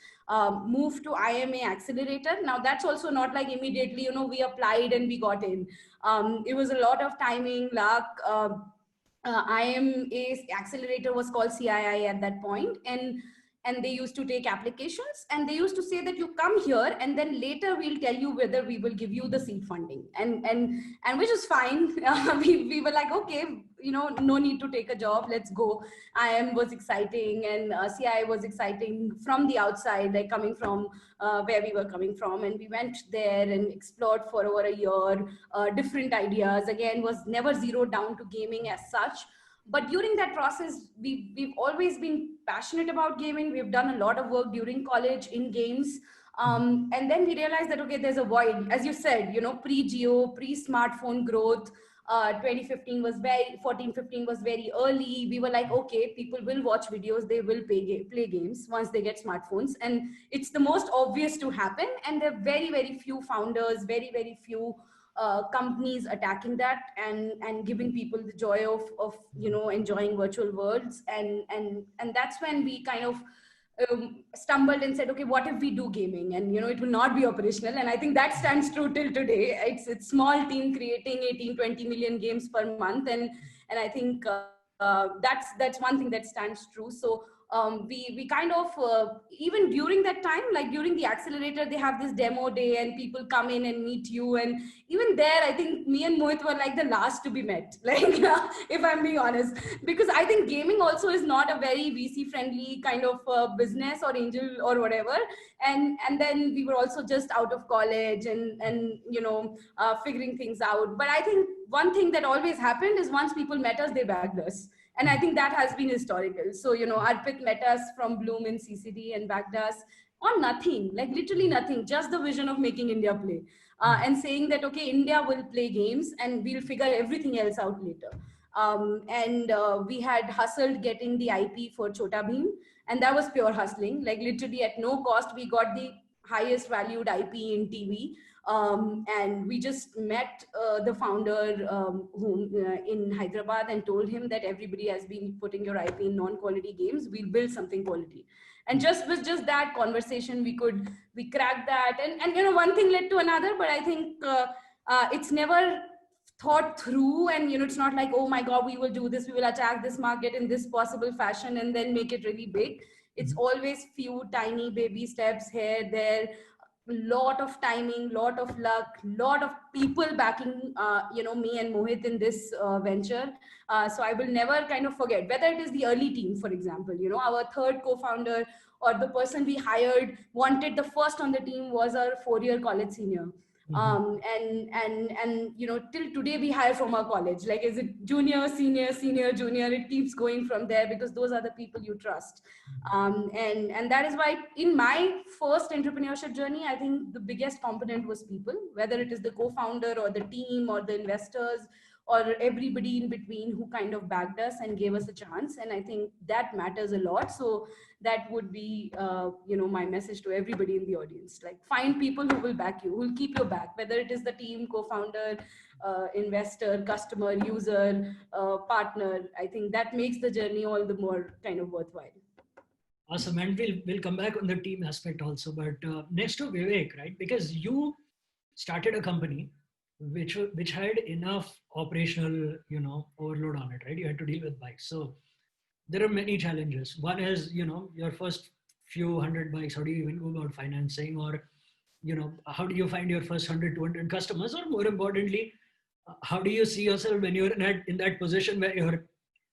Moved to IMA Accelerator. Now that's also not like immediately, we applied and we got in. It was a lot of timing, luck. IMA Accelerator was called CII at that point, and they used to take applications, and they used to say that you come here and then later we'll tell you whether we will give you the seed funding, and which is fine. We were like, okay, no need to take a job, let's go. IM was exciting, and CI was exciting from the outside, like coming from where we were coming from. And we went there and explored for over a year, different ideas. Again, was never zeroed down to gaming as such. But during that process, we've always been passionate about gaming. We've done a lot of work during college in games. And then we realized that, okay, there's a void. As you said, pre-geo, pre-smartphone growth, 14, 15 was very early. We were like, okay, people will watch videos, they will play games once they get smartphones. And it's the most obvious to happen. And there are very, very few founders, very, very few companies attacking that and giving people the joy of enjoying virtual worlds. And that's when we kind of stumbled and said, okay, what if we do gaming? And it will not be operational. And I think that stands true till today. It's small team creating 18-20 million games per month, and I think that's one thing that stands true. So we kind of even during that time, like during the accelerator, they have this demo day and people come in and meet you. And even there, I think me and Mohit were like the last to be met, like if I'm being honest, because I think gaming also is not a very VC friendly kind of business or angel or whatever. And then we were also just out of college and figuring things out. But I think one thing that always happened is once people met us, they backed us. And I think that has been historical. So, Arpit met us from Bloom in CCD and backed us on nothing, like literally nothing, just the vision of making India play and saying that, okay, India will play games and we'll figure everything else out later. We had hustled getting the IP for Chota Bheem, and that was pure hustling. Like literally at no cost, we got the highest valued IP in TV. And we just met the founder in Hyderabad and told him that everybody has been putting your IP in non-quality games. We'll build something quality. And just with just that conversation, we cracked that. And one thing led to another, but I think it's never thought through. And it's not like, oh my God, we will do this, we will attack this market in this possible fashion and then make it really big. It's always few tiny baby steps here, there, lot of timing, lot of luck, lot of people backing me and Mohit in this venture. So I will never kind of forget, whether it is the early team, for example, our third co-founder or the person we hired wanted the first on the team was our 4-year college senior. And till today we hire from our college, like, is it junior, senior, junior, it keeps going from there, because those are the people you trust. And that is why in my first entrepreneurship journey, I think the biggest component was people, whether it is the co-founder or the team or the investors or everybody in between who kind of backed us and gave us a chance. And I think that matters a lot. So that would be, my message to everybody in the audience, like find people who will back you, who will keep your back, whether it is the team, co-founder, investor, customer, user, partner. I think that makes the journey all the more kind of worthwhile. Awesome. And we'll come back on the team aspect also, but next to Vivek, right? Because you started a company which had enough operational, overload on it, right? You had to deal with bikes. So there are many challenges. One is, your first few hundred bikes, how do you even go about financing? Or, how do you find your first 100, 200 customers? Or more importantly, how do you see yourself when you're in that position where you're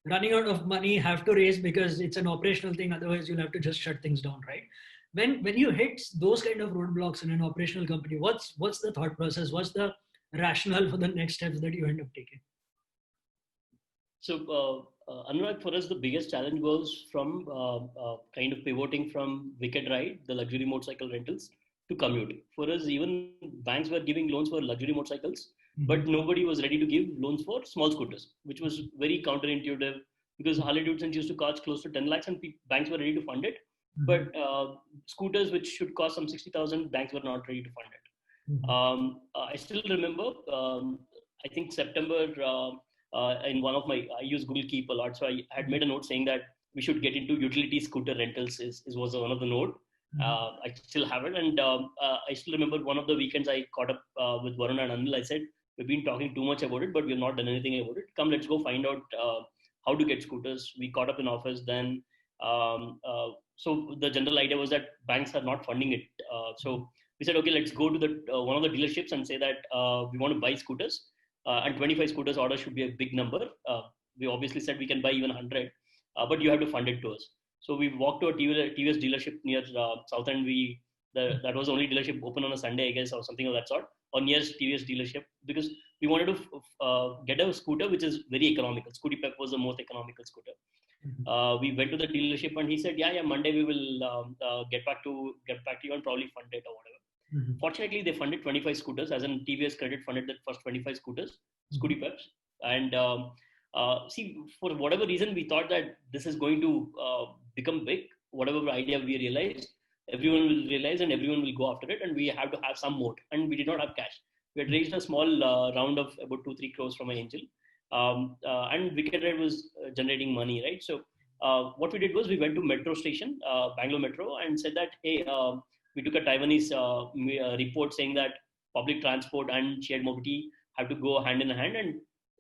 running out of money, have to raise because it's an operational thing. Otherwise, you'll have to just shut things down, right? When you hit those kind of roadblocks in an operational company, what's the thought process? What's the rationale for the next steps that you end up taking? So, Anurag, for us, the biggest challenge was from kind of pivoting from Wicked Ride, the luxury motorcycle rentals, to commute. For us, even banks were giving loans for luxury motorcycles, but nobody was ready to give loans for small scooters, which was very counterintuitive because Harley Davidson used to cost close to 10 lakhs and banks were ready to fund it. But scooters, which should cost some 60,000, banks were not ready to fund it. I still remember, I think September, in one of my, I use Google Keep a lot. So I had made a note saying that we should get into utility scooter rentals was one of the note. I still have it. And I still remember one of the weekends I caught up with Varun and Anil. I said, we've been talking too much about it, but we've not done anything about it. Come, let's go find out how to get scooters. We caught up in office then. So the general idea was that banks are not funding it. So we said, okay, let's go to the one of the dealerships and say that we want to buy scooters. And 25 scooters order should be a big number. We obviously said we can buy even 100, but you have to fund it to us. So we walked to a TVS dealership near South End. That was the only dealership open on a Sunday, I guess, or something of that sort, or nearest TVS dealership, because we wanted to get a scooter which is very economical. Scooty Pep was the most economical scooter. We went to the dealership and he said, yeah, Monday we will get back to you and probably fund it or whatever. Fortunately, they funded 25 scooters, as in TVS Credit funded the first 25 scooters, Scooty Peps. And see, for whatever reason, we thought that this is going to become big. Whatever idea we realized, everyone will realize and everyone will go after it. And we have to have some moat. And we did not have cash. We had raised a small round of about 2-3 crores from an angel. And Wicked Ride was generating money, right? So what we did was we went to metro station, Bangalore Metro, and said that, hey, we took a Taiwanese report saying that public transport and shared mobility have to go hand in hand, and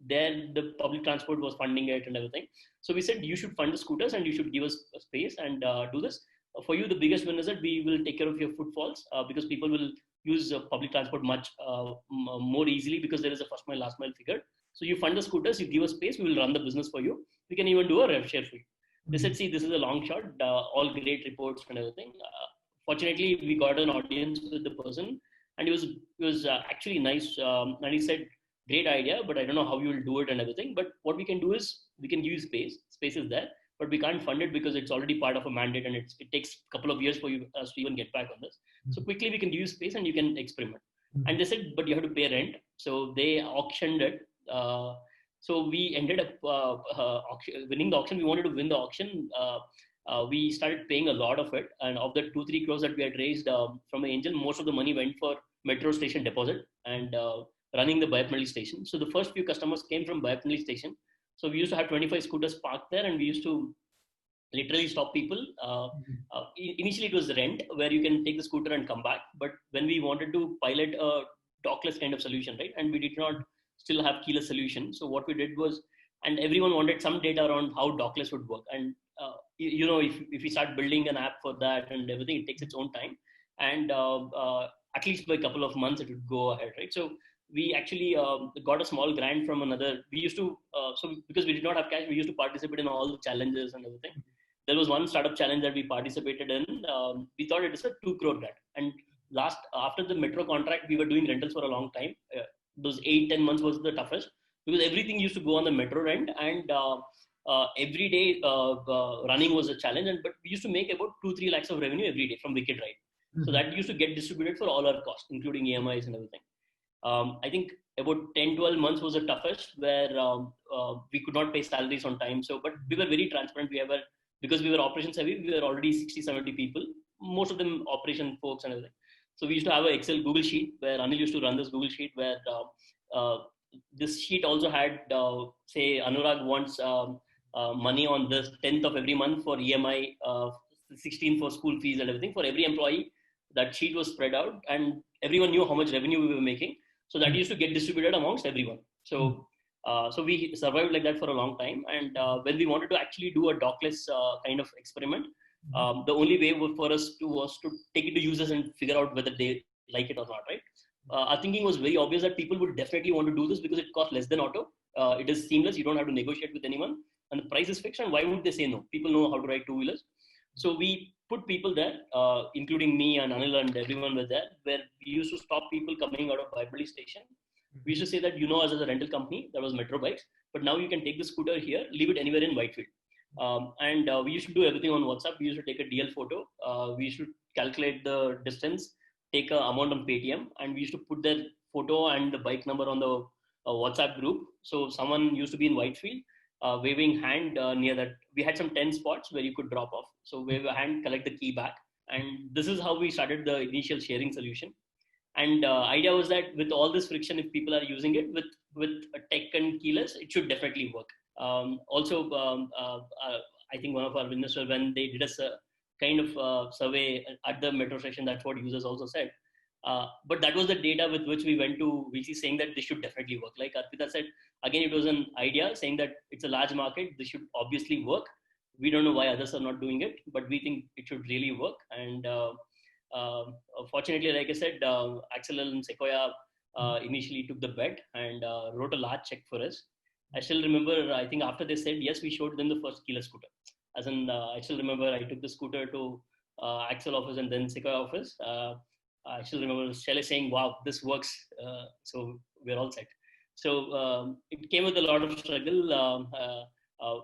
there the public transport was funding it and everything. So we said, you should fund the scooters and you should give us a space and do this. For you, the biggest win is that we will take care of your footfalls because people will use public transport much more easily because there is a first mile, last mile figure. So you fund the scooters, you give us space, we will run the business for you. We can even do a rev share for you. They said, see, this is a long shot, all great reports and everything. Fortunately, we got an audience with the person, and it was actually nice. And he said, "Great idea, but I don't know how you will do it and everything. But what we can do is we can use space. Space is there, but we can't fund it because it's already part of a mandate, and it takes a couple of years for us to even get back on this. So quickly we can use space and you can experiment." And they said, "But you have to pay rent." So they auctioned it. So we ended up winning the auction. We wanted to win the auction. We started paying a lot of it, and of the 2-3 crores that we had raised from an angel, most of the money went for metro station deposit and running the Bayapnalli station. So the first few customers came from Bayapnalli station. So we used to have 25 scooters parked there, and we used to literally stop people. Initially it was rent, where you can take the scooter and come back. But when we wanted to pilot a dockless kind of solution, right, and we did not still have keyless solution. So what we did was, and everyone wanted some data around how dockless would work. And if we start building an app for that and everything, it takes its own time. And at least by a couple of months, it would go ahead, right? So we actually got a small grant from another. We used to, so because we did not have cash, we used to participate in all the challenges and everything. There was one startup challenge that we participated in. We thought it is a 2 crore grant. And after the metro contract, we were doing rentals for a long time. Those 8-10 months was the toughest because everything used to go on the metro rent, and every day running was a challenge. But we used to make about 2-3 lakhs of revenue every day from Wicked Ride. So that used to get distributed for all our costs, including EMIs and everything. I think about 10-12 months was the toughest, where we could not pay salaries on time. So, but we were very transparent. Because we were operations heavy, we were already 60-70 people, most of them operation folks and everything. So we used to have an Excel Google sheet where Anil used to run this Google sheet, where this sheet also had, say, Anurag wants money on the 10th of every month for EMI, 16th for school fees and everything. For every employee, that sheet was spread out, and everyone knew how much revenue we were making. So that used to get distributed amongst everyone. So so we survived like that for a long time. And when we wanted to actually do a dockless kind of experiment, the only way for us was to take it to users and figure out whether they like it or not, right? Our thinking was very obvious that people would definitely want to do this because it costs less than auto. It is seamless. You don't have to negotiate with anyone. and the price is fixed, and why would they say no? People know how to ride two-wheelers. So we put people there, including me and Anil and everyone was there, where we used to stop people coming out of Byberly station. We used to say that, you know us as a rental company, that was Metro Bikes, but now you can take the scooter here, leave it anywhere in Whitefield. We used to do everything on WhatsApp. We used to take a DL photo. We used to calculate the distance, take an amount on Paytm, and we used to put their photo and the bike number on the WhatsApp group. So someone used to be in Whitefield, waving hand near that. We had some 10 spots where you could drop off. So wave a hand, collect the key back. And this is how we started the initial sharing solution. And idea was that with all this friction, if people are using it with a tech and keyless, it should definitely work. I think one of our investors, when they did a kind of survey at the metro station, that's what users also said. But that was the data with which we went to VC saying that this should definitely work. Like Arpita said, again, it was an idea saying that it's a large market, this should obviously work. We don't know why others are not doing it, but we think it should really work. And fortunately, like I said, Axel and Sequoia initially took the bet and wrote a large check for us. I still remember, I think after they said yes, we showed them the first keyless scooter. As in, I still remember I took the scooter to Axel office and then Sequoia office. I still remember Shelley saying, wow, this works. So we're all set. So it came with a lot of struggle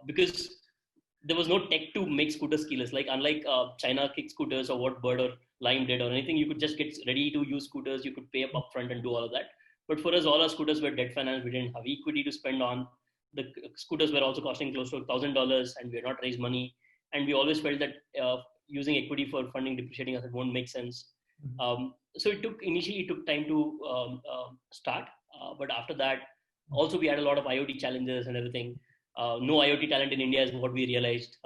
because there was no tech to make scooters keyless. Like unlike China kick scooters or what Bird or Lime did or anything, you could just get ready to use scooters. You could pay up upfront and do all of that. But for us, all our scooters were debt finance. We didn't have equity to spend on. The scooters were also costing close to $1,000 and we had not raised money. And we always felt that using equity for funding depreciating asset won't make sense. So initially it took time to start. But after that, also we had a lot of IoT challenges and everything. No IoT talent in India is what we realized.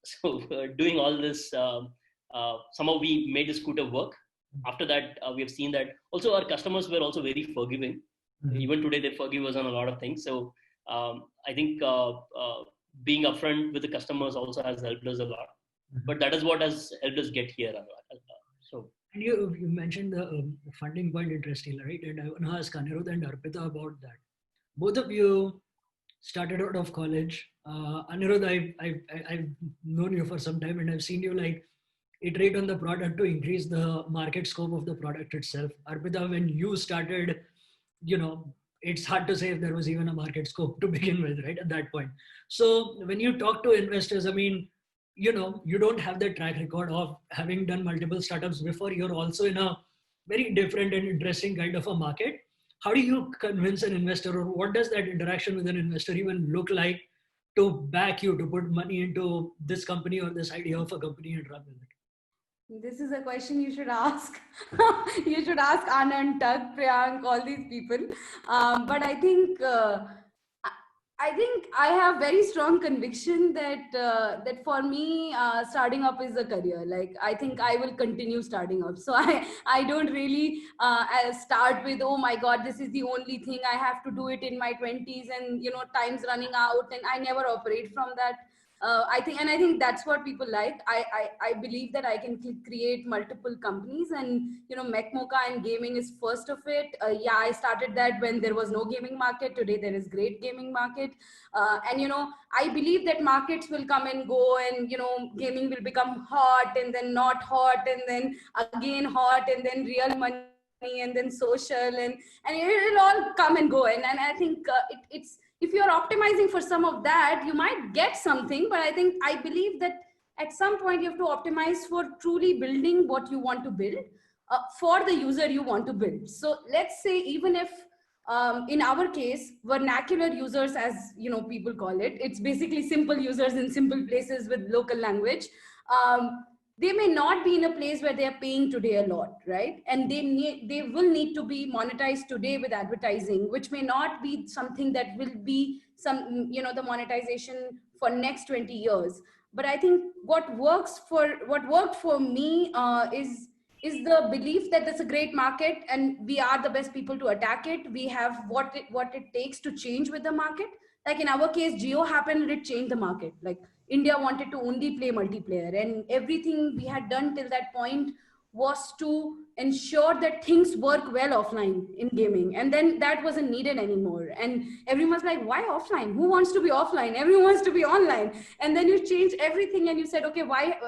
So doing all this, somehow we made the scooter work. After that, we have seen that also our customers were also very forgiving. Even today, they forgive us on a lot of things. So I think being upfront with the customers also has helped us a lot. But that is what has helped us get here. So. And you mentioned the funding point interesting, right? And I want to ask Anirudh and Arpita about that. Both of you started out of college. Anirudh, I've known you for some time and I've seen you like iterate on the product to increase the market scope of the product itself. Arpita, when you started, it's hard to say if there was even a market scope to begin with, right? At that point. So when you talk to investors, I mean, you don't have the track record of having done multiple startups before. You're also in a very different and interesting kind of a market. How do you convince an investor, or what does that interaction with an investor even look like to back you to put money into this company or this idea of a company and run with it? This is a question you should ask. You should ask Anand, Tug, Priyank, all these people. But I think I have very strong conviction that that for me, starting up is a career. Like I think I will continue starting up. So I don't really start with, oh my God, this is the only thing I have to do it in my 20s and time's running out, and I never operate from that. I think that's what people like. I believe that I can create multiple companies, and MacMocha and gaming is first of it. Yeah, I started that when there was no gaming market. Today there is great gaming market, and I believe that markets will come and go, and gaming will become hot and then not hot and then again hot and then real money and then social and it'll all come and go. And I think it's if you're optimizing for some of that, you might get something. But I believe that at some point you have to optimize for truly building what you want to build for the user you want to build. So let's say even if in our case, vernacular users, as people call it, it's basically simple users in simple places with local language. They may not be in a place where they are paying today a lot, right? And they will need to be monetized today with advertising, which may not be something that will be the monetization for next 20 years. But I think what worked for me is the belief that it's a great market and we are the best people to attack it. We have what it takes to change with the market. Like in our case, Geo happened, it changed the market. Like India wanted to only play multiplayer, and everything we had done till that point was to ensure that things work well offline in gaming, and then that wasn't needed anymore, and everyone's like, why offline? Who wants to be offline? Everyone wants to be online. And then you change everything and you said, okay, why,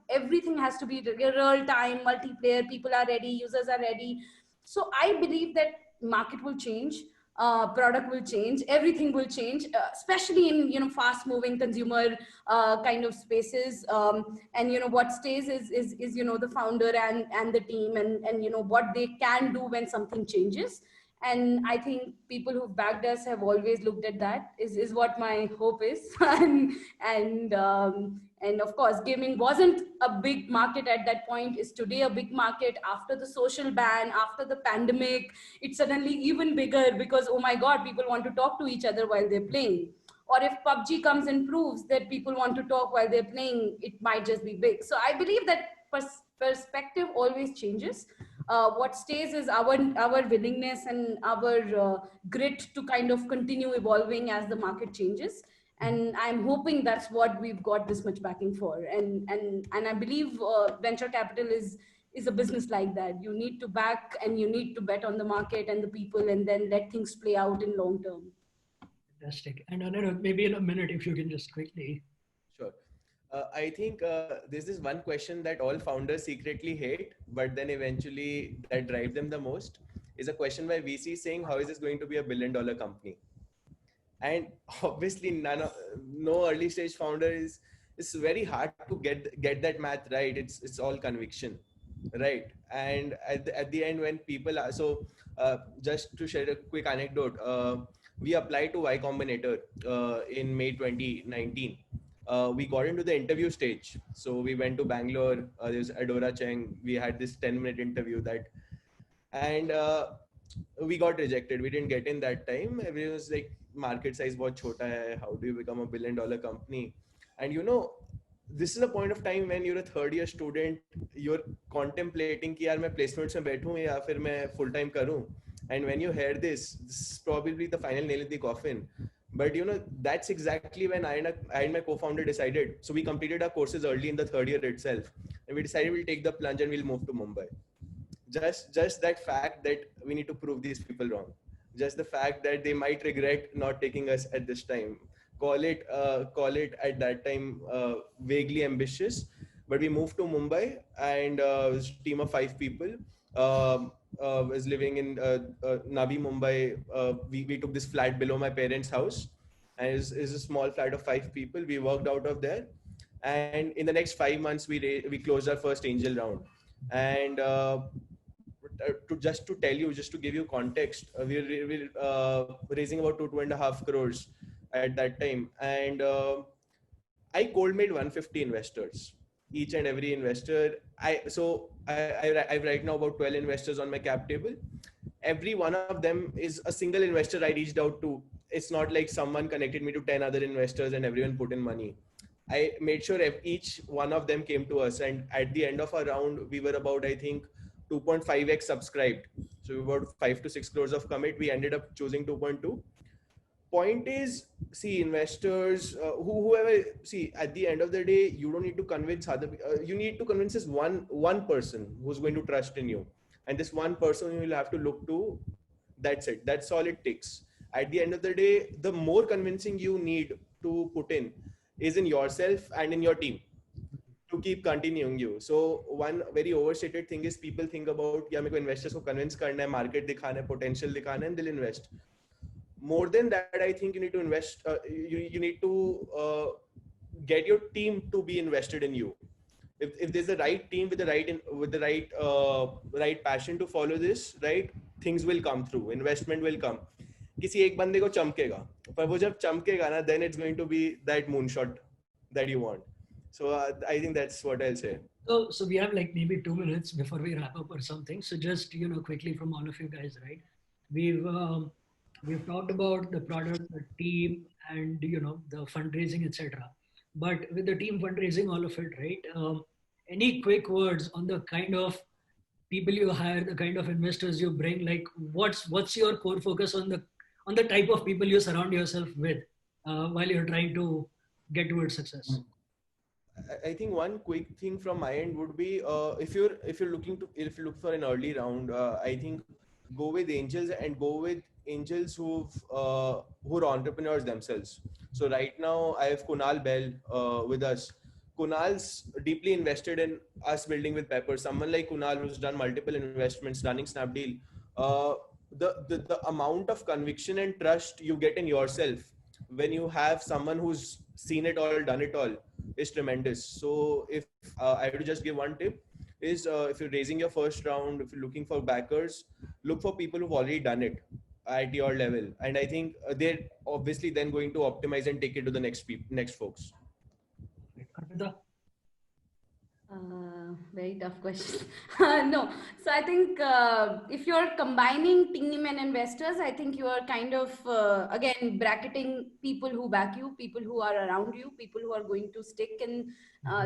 everything has to be real time, multiplayer, people are ready, users are ready. So I believe that market will change, product will change, everything will change, especially in fast moving consumer kind of spaces. And what stays is the founder and the team, and what they can do when something changes. And I think people who've backed us have always looked at that, is what my hope is. And of course, gaming wasn't a big market at that point, is today a big market. After the social ban, after the pandemic, it's suddenly even bigger, because oh my god, people want to talk to each other while they're playing. Or if PUBG comes and proves that people want to talk while they're playing, it might just be big. So I believe that perspective always changes. What stays is our willingness and our grit to kind of continue evolving as the market changes. And I'm hoping that's what we've got this much backing for. And I believe venture capital is a business like that. You need to back, and you need to bet on the market and the people, and then let things play out in long term. Fantastic. And maybe in a minute, if you can just quickly. Sure. I think there's this one question that all founders secretly hate, but then eventually that drives them the most, is a question by VC saying, how is this going to be $1 billion company? And obviously no early stage founder it's very hard to get that math right. It's all conviction, right? And at the end, when people are just to share a quick anecdote, we applied to Y Combinator in May 2019. We got into the interview stage, so we went to Bangalore. There's Adora Cheng. We had this 10-minute interview and we got rejected. We didn't get in that time. Everyone was like, market size bahut chota hai, how do you become $1 billion company? And this is a point of time when you're a third year student, you're contemplating ki yaar main placements mein baithun ya fir main full time karu. And when you hear this is probably the final nail in the coffin. But that's exactly when I and my co-founder decided. So we completed our courses early in the third year itself, and we decided we'll take the plunge and we'll move to Mumbai. Just that fact that we need to prove these people wrong, just the fact that they might regret not taking us at this time, call it at that time vaguely ambitious. But we moved to Mumbai, and it was a team of 5 people. Was living in Navi, Mumbai. We took this flat below my parents' house, and it's a small flat of 5 people. We worked out of there, and in the next 5 months we closed our first angel round. And just to give you context, we're raising about 2.5 crores at that time. And I cold made 150 investors, each and every investor. I right now about 12 investors on my cap table. Every one of them is a single investor I reached out to. It's not like someone connected me to 10 other investors and everyone put in money. I made sure each one of them came to us, and at the end of our round, we were about, I think, 2.5x subscribed. So we were about 5 to 6 crores of commit. We ended up choosing 2.2. Point is, see, investors, whoever, see, at the end of the day, you don't need to convince you need to convince this one person who's going to trust in you. And this one person you will have to look to. That's it. That's all it takes. At the end of the day, the more convincing you need to put in is in yourself and in your team to keep continuing you. So one very overstated thing is people think about, yeah, meko investors ko convince karna hai, market dikhana hai, potential dikhana hai, and they'll invest. More than that, I think you need to invest. You need to get your team to be invested in you. If there's the right team with the right passion to follow this, right, things will come through. Investment will come. किसी एक बंदे को चमकेगा, पर वो जब चमकेगा ना, then it's going to be that moonshot that you want. So I think that's what I'll say. So we have like maybe 2 minutes before we wrap up or something. So just quickly from all of you guys, right? We've talked about the product, the team, and the fundraising, etc. But with the team fundraising, all of it, right? Any quick words on the kind of people you hire, the kind of investors you bring? Like, what's your core focus on the type of people you surround yourself with while you're trying to get towards success? I think one quick thing from my end would be if you're if you look for an early round, I think go with angels and go with angels who are entrepreneurs themselves. So right now I have Kunal Bell with us. Kunal's deeply invested in us building with Pepper. Someone like Kunal who's done multiple investments, running Snapdeal. Uh, the amount of conviction and trust you get in yourself when you have someone who's seen it all, done it all, is tremendous. So if I have to just give one tip, is if you're raising your first round, if you're looking for backers, look for people who've already done it at your level, and I think they're obviously then going to optimize and take it to the next folks. Arpita? Very tough question. No, so I think if you're combining team and investors, I think you are kind of again bracketing people who back you, people who are around you, people who are going to stick in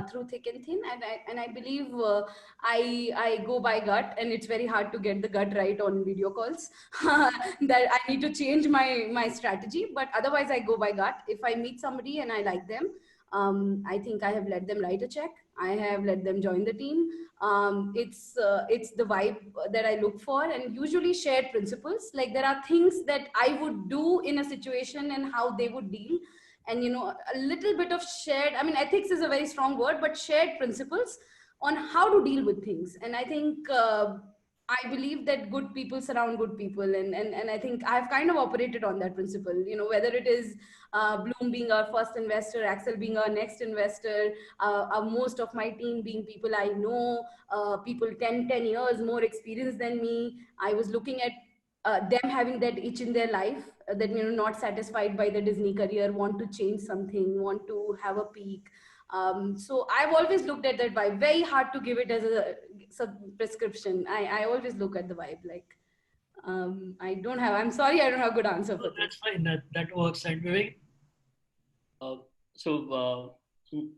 through thick and thin. And I believe I go by gut, and it's very hard to get the gut right on video calls. That I need to change my strategy, but otherwise I go by gut. If I meet somebody and I like them, I think I have let them write a check. I have let them join the team. It's the vibe that I look for, and usually shared principles. Like there are things that I would do in a situation and how they would deal, and a little bit of shared. I mean, ethics is a very strong word, but shared principles on how to deal with things. And I think I believe that good people surround good people, and I think I've kind of operated on that principle. Whether it is Bloom being our first investor, Axel being our next investor, most of my team being people I know, people 10 years more experience than me. I was looking at them having that itch in their life, that not satisfied by the Disney career, want to change something, want to have a peak. So I've always looked at that vibe. Very hard to give it as a prescription. I always look at the vibe. Like I'm sorry, I don't have a good answer for this. That's fine. That works. And Vivek?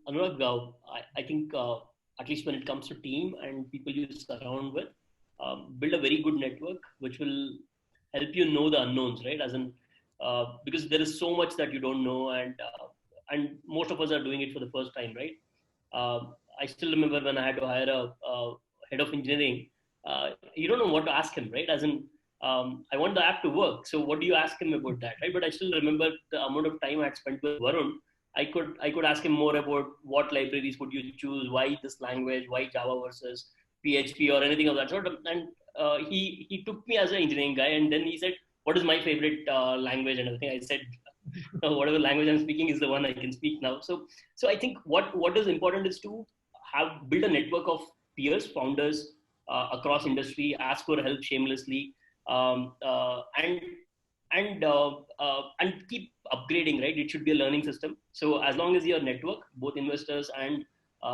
Anurag, I think at least when it comes to team and people you surround with, build a very good network, which will help you know the unknowns, right? As in, because there is so much that you don't know, and most of us are doing it for the first time, right? I still remember when I had to hire a head of engineering. You don't know what to ask him, right? As in, I want the app to work. So what do you ask him about that, right? But I still remember the amount of time I had spent with Varun. I could ask him more about what libraries would you choose, why this language, why Java versus PHP or anything of that sort. And he took me as an engineering guy, and then he said, "What is my favorite language?" and everything. I said, "Whatever language I'm speaking is the one I can speak now." So I think what is important is to build a network of peers, founders across industry, ask for help shamelessly, and keep upgrading, right? It should be a learning system. So as long as your network, both investors and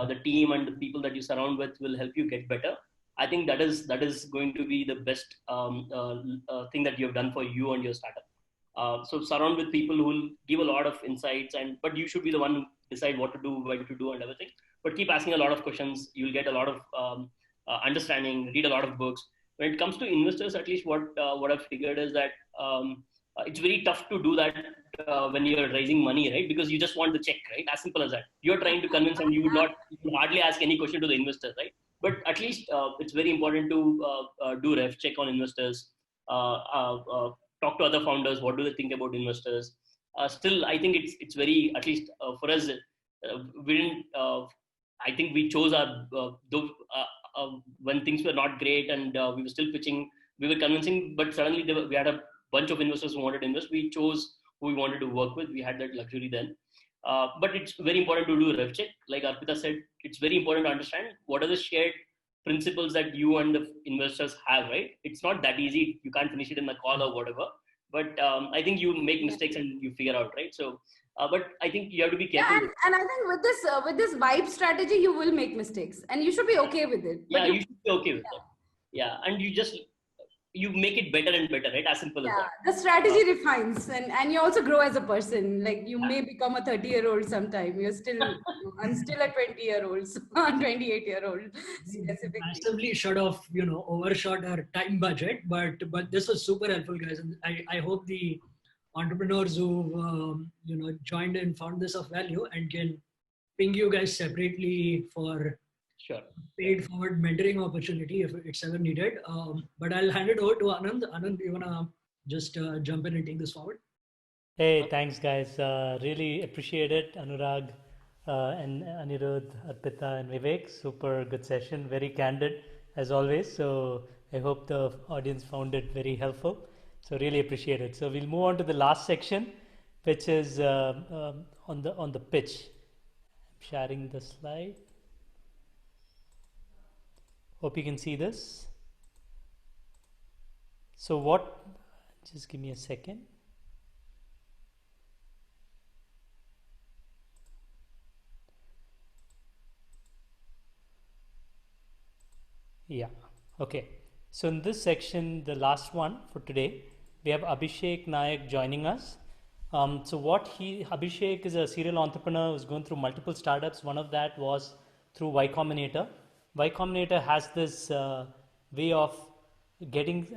the team and the people that you surround with will help you get better, I think that is going to be the best thing that you have done for you and your startup. So surround with people who will give a lot of insights, but you should be the one who decide what to do, when to do, and everything. But keep asking a lot of questions. You'll get a lot of understanding. Read a lot of books. When it comes to investors, at least what I've figured is that it's very tough to do that when you're raising money, right? Because you just want the check, right? As simple as that. You're trying to convince, and you would hardly ask any question to the investors, right? But at least it's very important to do ref check on investors. Talk to other founders. What do they think about investors? Still, I think it's very, at least for us, we didn't. I think we chose our when things were not great, and we were still pitching. We were convincing, but suddenly we had a bunch of investors who wanted to invest. We chose who we wanted to work with. We had that luxury then. But it's very important to do a rev check. Like Arpita said, it's very important to understand what are the shared principles that you and the investors have, right? It's not that easy. You can't finish it in a call or whatever. But I think you make mistakes and you figure out, right? So, but I think you have to be careful. Yeah, and I think with this vibe strategy, you will make mistakes, and you should be okay with it. Yeah, you should be okay with it. Yeah, and you make it better and better, right? As simple as that. The strategy refines, and you also grow as a person. Like you may become a 30-year-old sometime. I'm still a 20-year-old, 28-year-old. Massively should have overshot our time budget, but this was super helpful, guys, and I hope the entrepreneurs who joined and found this of value and can ping you guys separately for Sure. paid forward mentoring opportunity if it's ever needed. But I'll hand it over to Anand. Anand, you wanna just jump in and take this forward? Hey, thanks guys. Really appreciate it, Anurag and Anirudh, Arpita and Vivek. Super good session, very candid as always. So I hope the audience found it very helpful. So really appreciate it. So we'll move on to the last section, which is on the pitch. I'm sharing the slide. Hope you can see this. So what? Just give me a second. Yeah, okay. So in this section, the last one for today, we have Abhishek Nayak joining us. Abhishek is a serial entrepreneur who's going through multiple startups. One of that was through Y Combinator. Y Combinator has this way of getting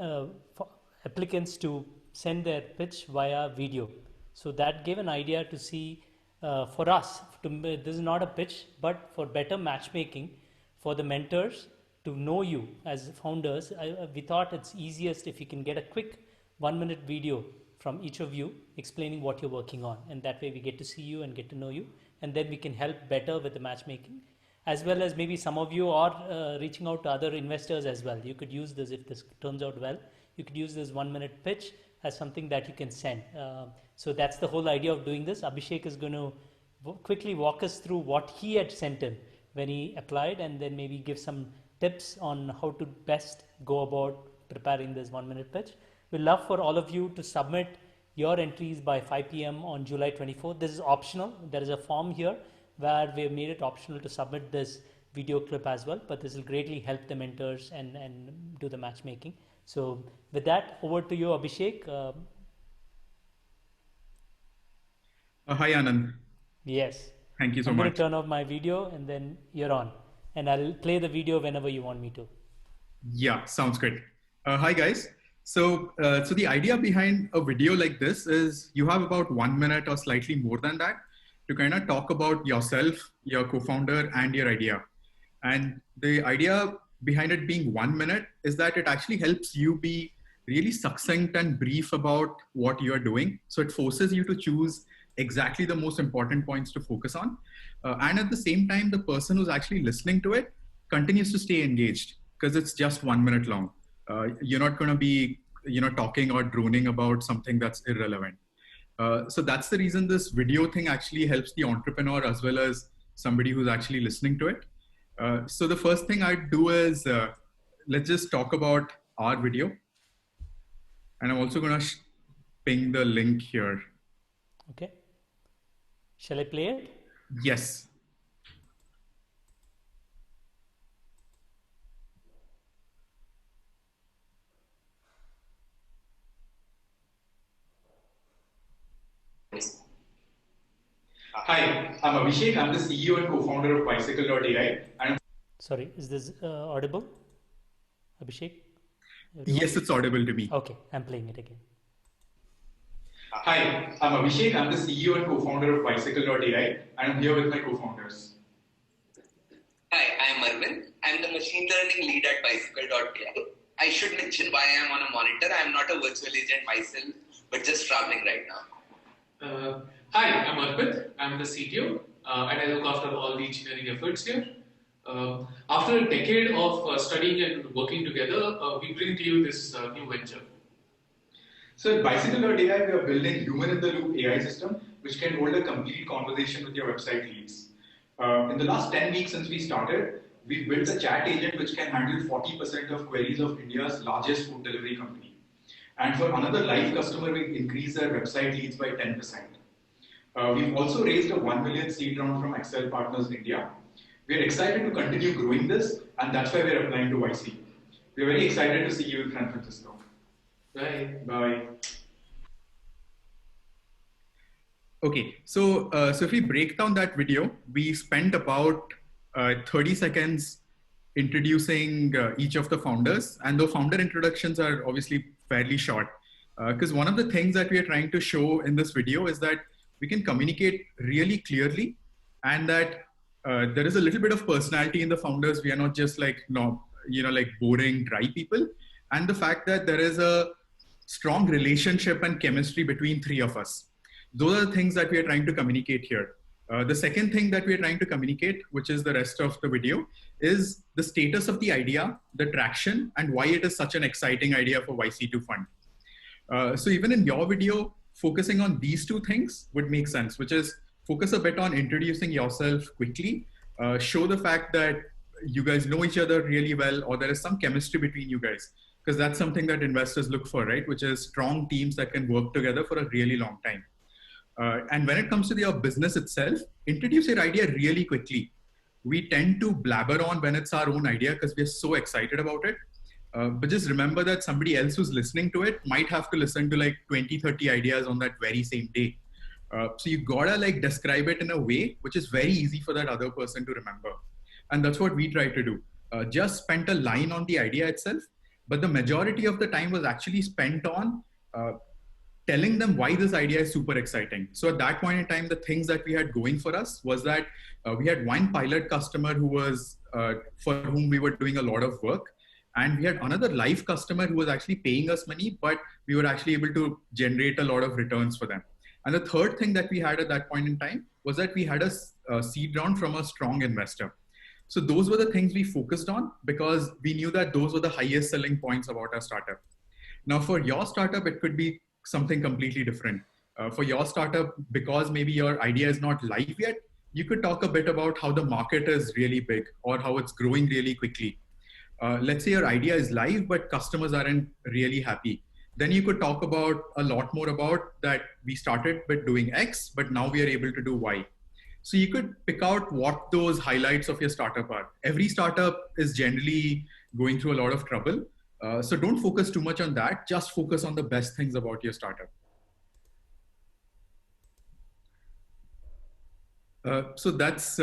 applicants to send their pitch via video. So that gave an idea to see for us, this is not a pitch, but for better matchmaking for the mentors to know you as founders, we thought it's easiest if you can get a quick 1-minute video from each of you explaining what you're working on. And that way we get to see you and get to know you. And then we can help better with the matchmaking. As well as maybe some of you are reaching out to other investors as well. You could use this if this turns out well. You could use this 1-minute pitch as something that you can send. So that's the whole idea of doing this. Abhishek is going to quickly walk us through what he had sent in when he applied, and then maybe give some tips on how to best go about preparing this 1-minute pitch. We'd love for all of you to submit your entries by 5 p.m. on July 24th. This is optional. There is a form here where we have made it optional to submit this video clip as well, but this will greatly help the mentors and do the matchmaking. So with that, over to you, Abhishek. Hi, Anand. Yes. Thank you so I'm much. going to turn off my video and then you're on. And I'll play the video whenever you want me to. Yeah, sounds good. Hi, guys. So the idea behind a video like this is you have about 1 minute or slightly more than that to kind of talk about yourself, your co-founder, and your idea. And the idea behind it being 1 minute is that it actually helps you be really succinct and brief about what you're doing. So it forces you to choose exactly the most important points to focus on. And at the same time, the person who's actually listening to it continues to stay engaged because it's just 1 minute long. You're not going to be, talking or droning about something that's irrelevant. So that's the reason this video thing actually helps the entrepreneur as well as somebody who's actually listening to it. So the first thing I'd do is let's just talk about our video. And I'm also going to ping the link here. Okay. Shall I play it? Yes. Hi, I'm Abhishek. I'm the CEO and co-founder of Bicycle.ai. Sorry, is this audible? Abhishek? Everyone? Yes, it's audible to me. Okay, I'm playing it again. Hi, I'm Abhishek. I'm the CEO and co-founder of Bicycle.ai, and I'm here with my co-founders. Hi, I'm Arvind. I'm the machine learning lead at Bicycle.ai. I should mention why I'm on a monitor. I'm not a virtual agent myself, but just traveling right now. Hi, I'm Arpit. I'm the CTO, and I look after all the engineering efforts here. After a decade of studying and working together, we bring to you this new venture. So at Bicycle.ai, we are building human-in-the-loop AI system, which can hold a complete conversation with your website leads. In the last 10 weeks since we started, we've built a chat agent which can handle 40% of queries of India's largest food delivery company. And for another live customer, we've increased their website leads by 10%. We've also raised a 1 million seed round from Excel Partners India. We're excited to continue growing this, and that's why we're applying to YC. We're very excited to see you in San Francisco. Bye. Bye. Okay, so if we break down that video, we spent about 30 seconds introducing each of the founders, and the founder introductions are obviously fairly short because one of the things that we are trying to show in this video is that we can communicate really clearly and that there is a little bit of personality in the founders. We are not just like, no, like boring, dry people. And the fact that there is a strong relationship and chemistry between three of us. Those are the things that we are trying to communicate here. The second thing that we are trying to communicate, which is the rest of the video, is the status of the idea, the traction, and why it is such an exciting idea for YC to fund. So even in your video, focusing on these two things would make sense, which is focus a bit on introducing yourself quickly, show the fact that you guys know each other really well, or there is some chemistry between you guys, because that's something that investors look for, right? Which is strong teams that can work together for a really long time. And when it comes to your business itself, introduce your idea really quickly. We tend to blabber on when it's our own idea because we're so excited about it. But just remember that somebody else who's listening to it might have to listen to like 20, 30 ideas on that very same day. So you gotta like describe it in a way which is very easy for that other person to remember. And that's what we try to do. Just spent a line on the idea itself, but the majority of the time was actually spent on telling them why this idea is super exciting. So at that point in time, the things that we had going for us was that we had one pilot customer who was, for whom we were doing a lot of work. And we had another live customer who was actually paying us money, but we were actually able to generate a lot of returns for them. And the third thing that we had at that point in time was that we had a seed round from a strong investor. So those were the things we focused on because we knew that those were the highest selling points about our startup. Now for your startup, it could be something completely different. For your startup, because maybe your idea is not live yet, you could talk a bit about how the market is really big or how it's growing really quickly. Let's say your idea is live, but customers aren't really happy. Then you could talk about a lot more about that we started with doing X, but now we are able to do Y. So you could pick out what those highlights of your startup are. Every startup is generally going through a lot of trouble. So don't focus too much on that. Just focus on the best things about your startup. So that's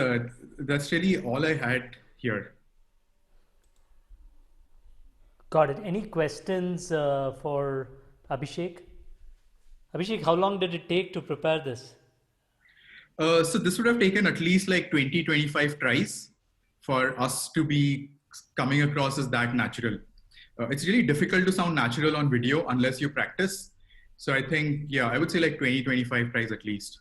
really all I had here. Got it. Any questions for Abhishek? Abhishek, how long did it take to prepare this? So this would have taken at least like 20, 25 tries for us to be coming across as that natural. It's really difficult to sound natural on video unless you practice. So I think, yeah, I would say like 20, 25 tries at least.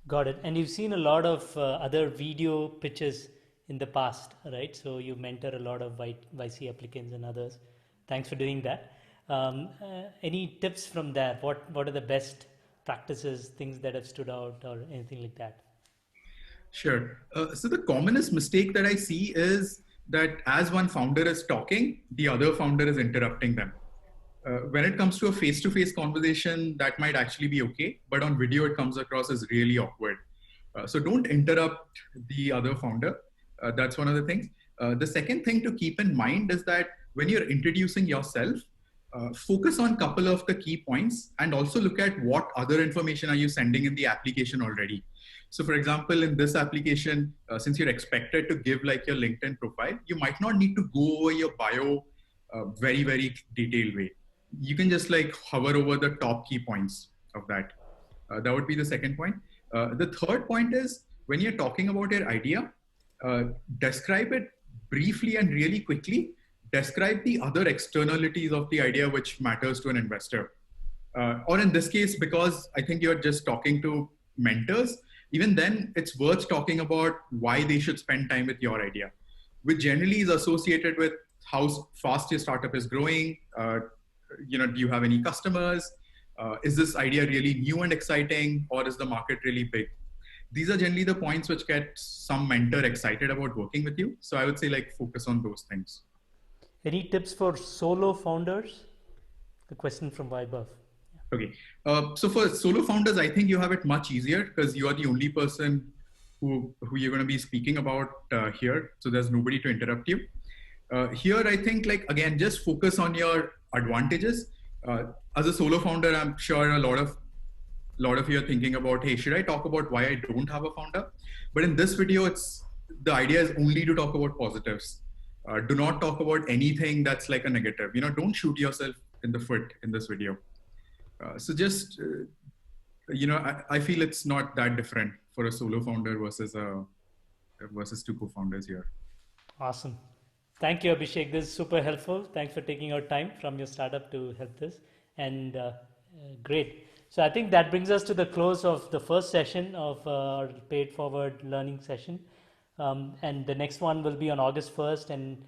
Got it. And you've seen a lot of other video pitches in the past, right? So you mentor a lot of YC applicants and others. Thanks for doing that. Any tips from there? What are the best practices, things that have stood out or anything like that? Sure. So the commonest mistake that I see is that as one founder is talking, the other founder is interrupting them. When it comes to a face-to-face conversation, that might actually be okay, but on video, it comes across as really awkward. So don't interrupt the other founder. That's one of the things. The second thing to keep in mind is that when you're introducing yourself, focus on a couple of the key points and also look at what other information are you sending in the application already. So for example, in this application, since you're expected to give like your LinkedIn profile, you might not need to go over your bio very, very detailed way. You can just like hover over the top key points of that. That would be the second point. The third point is when you're talking about your idea, describe it briefly and really quickly. Describe the other externalities of the idea which matters to an investor. Or in this case, because I think you're just talking to mentors, even then it's worth talking about why they should spend time with your idea, which generally is associated with how fast your startup is growing. Do you have any customers? Is this idea really new and exciting, or is the market really big? These are generally the points which get some mentor excited about working with you. So I would say like focus on those things. Any tips for solo founders? The question from Vaibhav. Okay. So for solo founders, I think you have it much easier because you are the only person who you're going to be speaking about here. So there's nobody to interrupt you. Here, I think like, again, just focus on your advantages. As a solo founder, I'm sure a lot of you are thinking about, hey, should I talk about why I don't have a founder? But in this video, the idea is only to talk about positives. Do not talk about anything that's like a negative. Don't shoot yourself in the foot in this video. So just, I feel it's not that different for a solo founder versus a versus two co-founders here. Awesome. Thank you, Abhishek. This is super helpful. Thanks for taking your time from your startup to help this. And great. So I think that brings us to the close of the first session of our paid forward learning session. And the next one will be on August 1st. And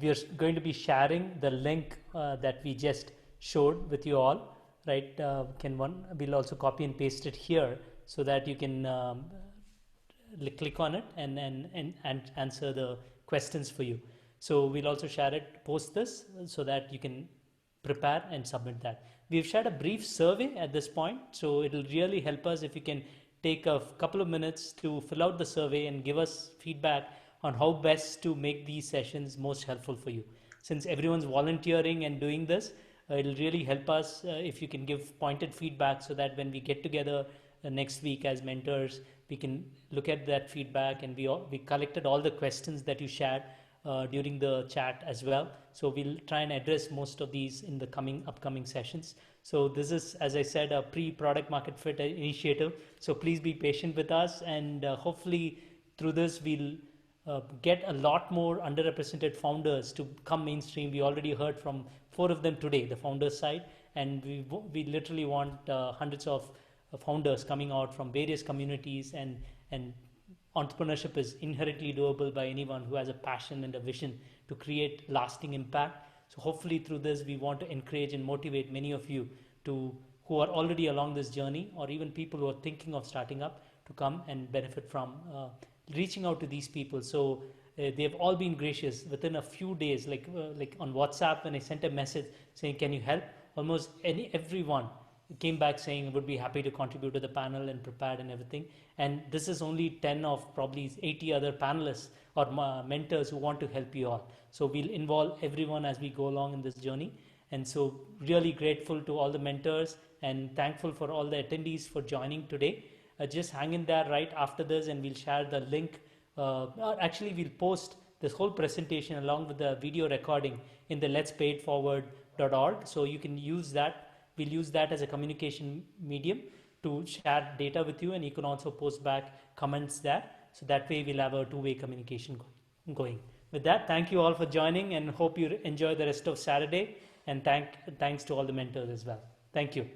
we are going to be sharing the link that we just showed with you all. Right? We'll also copy and paste it here so that you can click on it and answer the questions for you. So we'll also share it, post this, so that you can prepare and submit that. We've shared a brief survey at this point, so it'll really help us if you can take a couple of minutes to fill out the survey and give us feedback on how best to make these sessions most helpful for you. Since everyone's volunteering and doing this, it'll really help us if you can give pointed feedback so that when we get together next week as mentors, we can look at that feedback, and we collected all the questions that you shared during the chat as well. So we'll try and address most of these in the upcoming sessions. So this is, as I said, a pre-product market fit initiative. So please be patient with us, and hopefully through this we'll get a lot more underrepresented founders to come mainstream. We already heard from 4 of them today, the founders side, and we literally want hundreds of founders coming out from various communities, and entrepreneurship is inherently doable by anyone who has a passion and a vision to create lasting impact. So hopefully through this we want to encourage and motivate many of you who are already along this journey, or even people who are thinking of starting up, to come and benefit from reaching out to these people. So they've all been gracious. Within a few days, like on WhatsApp, when I sent a message saying can you help, almost everyone came back saying would be happy to contribute to the panel and prepared and everything. And this is only 10 of probably 80 other panelists or mentors who want to help you all. So we'll involve everyone as we go along in this journey. And so really grateful to all the mentors and thankful for all the attendees for joining today. Just hang in there right after this, and we'll share the link. Actually, we'll post this whole presentation along with the video recording in the letspaidforward.org. So you can use that. We'll use that as a communication medium to share data with you, and you can also post back comments there. So that way we'll have a two-way communication going. With that, thank you all for joining, and hope you enjoy the rest of Saturday. And thanks to all the mentors as well. Thank you.